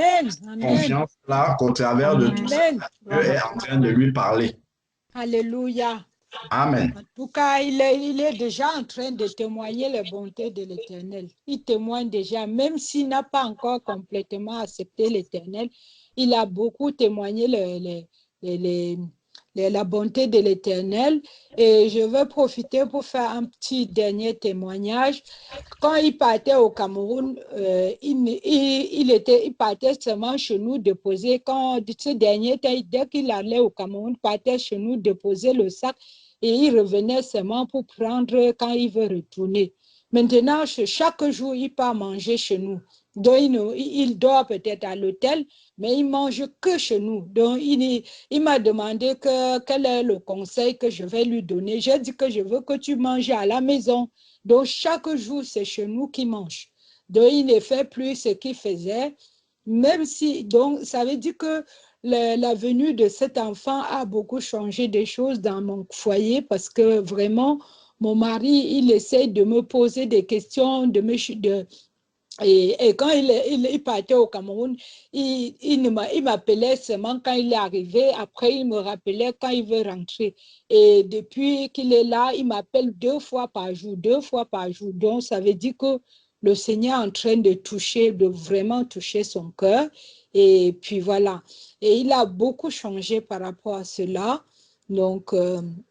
confiance là qu'au travers de tout ça, Dieu est en train de lui parler. Alléluia. Amen. En tout cas, il est déjà en train de témoigner les bontés de l'Éternel. Il témoigne déjà, même s'il n'a pas encore complètement accepté l'Éternel, il a beaucoup témoigné la bonté de l'Éternel. Et je veux profiter pour faire un petit dernier témoignage. Quand il partait au Cameroun, il partait seulement chez nous déposer. Quand ce dernier, dès qu'il allait au Cameroun, il partait chez nous déposer le sac et il revenait seulement pour prendre quand il veut retourner. Maintenant, chaque jour, il part manger chez nous. Donc, il dort peut-être à l'hôtel, mais il mange que chez nous. Donc, il m'a demandé quel est le conseil que je vais lui donner. J'ai dit que je veux que tu manges à la maison. Donc, chaque jour, c'est chez nous qu'il mange. Donc, il ne fait plus ce qu'il faisait. Même si, donc, ça veut dire que la venue de cet enfant a beaucoup changé des choses dans mon foyer parce que vraiment, mon mari, il essaie de me poser des questions, et quand il partait au Cameroun, il m'appelait seulement quand il est arrivé. Après, il me rappelait quand il veut rentrer. Et depuis qu'il est là, il m'appelle 2 fois par jour, 2 fois par jour. Donc, ça veut dire que le Seigneur est en train de vraiment toucher son cœur. Et puis voilà. Et il a beaucoup changé par rapport à cela. Donc,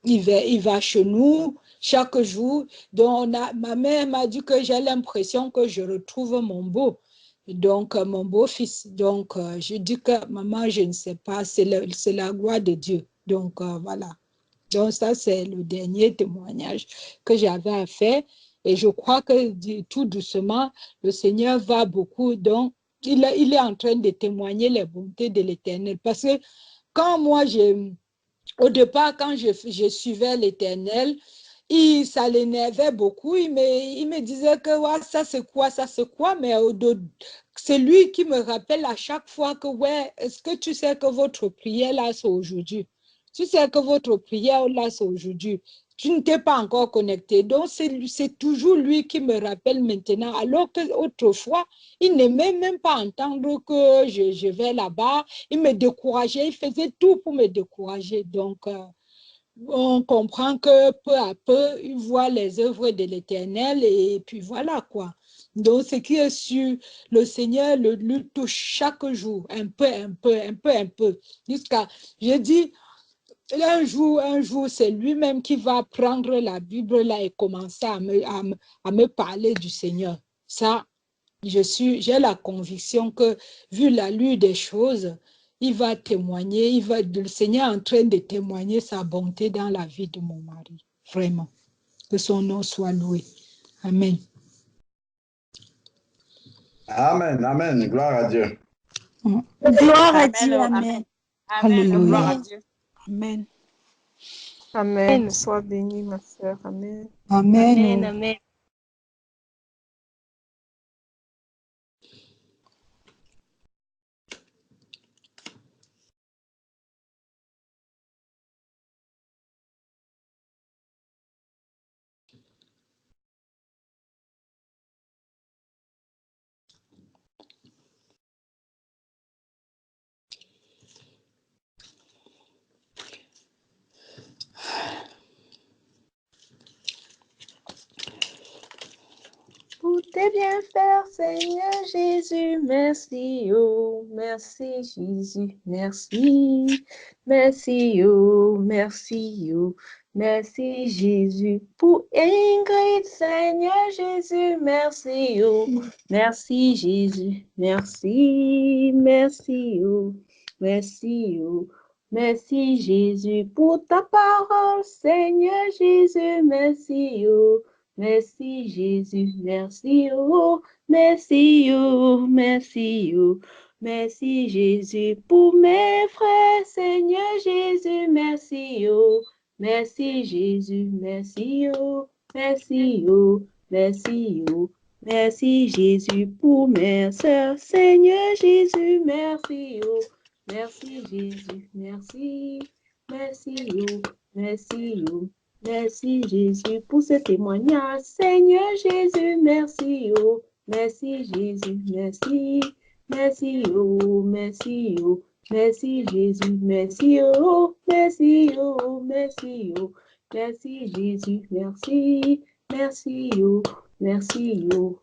il va chez nous chaque jour. Donc, ma mère m'a dit que j'ai l'impression que je retrouve mon beau. Donc, mon beau-fils. Donc, je dis que maman, je ne sais pas, c'est la gloire de Dieu. Donc, voilà. Donc, ça, c'est le dernier témoignage que j'avais à faire. Et je crois que tout doucement, le Seigneur va beaucoup. Donc, il est en train de témoigner les bontés de l'Éternel. Parce que quand moi, au départ, quand je suivais l'Éternel, ça l'énervait beaucoup. Il me disait que ouais, ça c'est quoi, mais c'est lui qui me rappelle à chaque fois que ouais, est-ce que tu sais que votre prière là c'est aujourd'hui? Tu sais que votre prière là c'est aujourd'hui. Tu ne t'es pas encore connecté. Donc c'est toujours lui qui me rappelle maintenant, alors qu'autrefois, il n'aimait même pas entendre que je vais là-bas. Il me décourageait, il faisait tout pour me décourager. Donc, on comprend que peu à peu, il voit les œuvres de l'Éternel et puis voilà quoi. Donc, ce qui est sûr, le Seigneur lui touche chaque jour, un peu, un peu, un peu, un peu, jusqu'à, je dis, un jour, c'est lui-même qui va prendre la Bible là et commencer à me parler du Seigneur. Ça, j'ai la conviction que, vu la lutte des choses, il va témoigner, le Seigneur est en train de témoigner sa bonté dans la vie de mon mari. Vraiment. Que son nom soit loué. Amen. Amen, amen, gloire à Dieu. Gloire à Amen. Dieu, Oh, amen. amen. Oh, gloire à Alléluia. Dieu. Amen. Amen. Sois bénie, ma sœur. Amen. Amen. Amen, amen. Pour tes bienfaits, Seigneur Jésus, merci, oh, merci Jésus, merci, merci, oh, merci, oh, merci Jésus. Pour Ingrid, Seigneur Jésus, merci, oh, merci Jésus, merci, merci, oh, merci, oh, merci Jésus. Pour ta parole, Seigneur Jésus, merci, oh. Merci Jésus, merci oh, merci oh, merci oh, merci Jésus pour mes frères, Seigneur Jésus, merci oh, merci Jésus, merci oh, merci oh, merci oh, merci Jésus pour mes sœurs, Seigneur Jésus, merci oh, merci Jésus, merci, merci oh, merci oh. Merci Jésus pour ce témoignage. Seigneur Jésus, merci oh. Merci Jésus, merci. Merci oh, merci oh. Merci Jésus, merci oh. Merci oh, merci oh. Merci Jésus, merci. Merci oh, merci oh.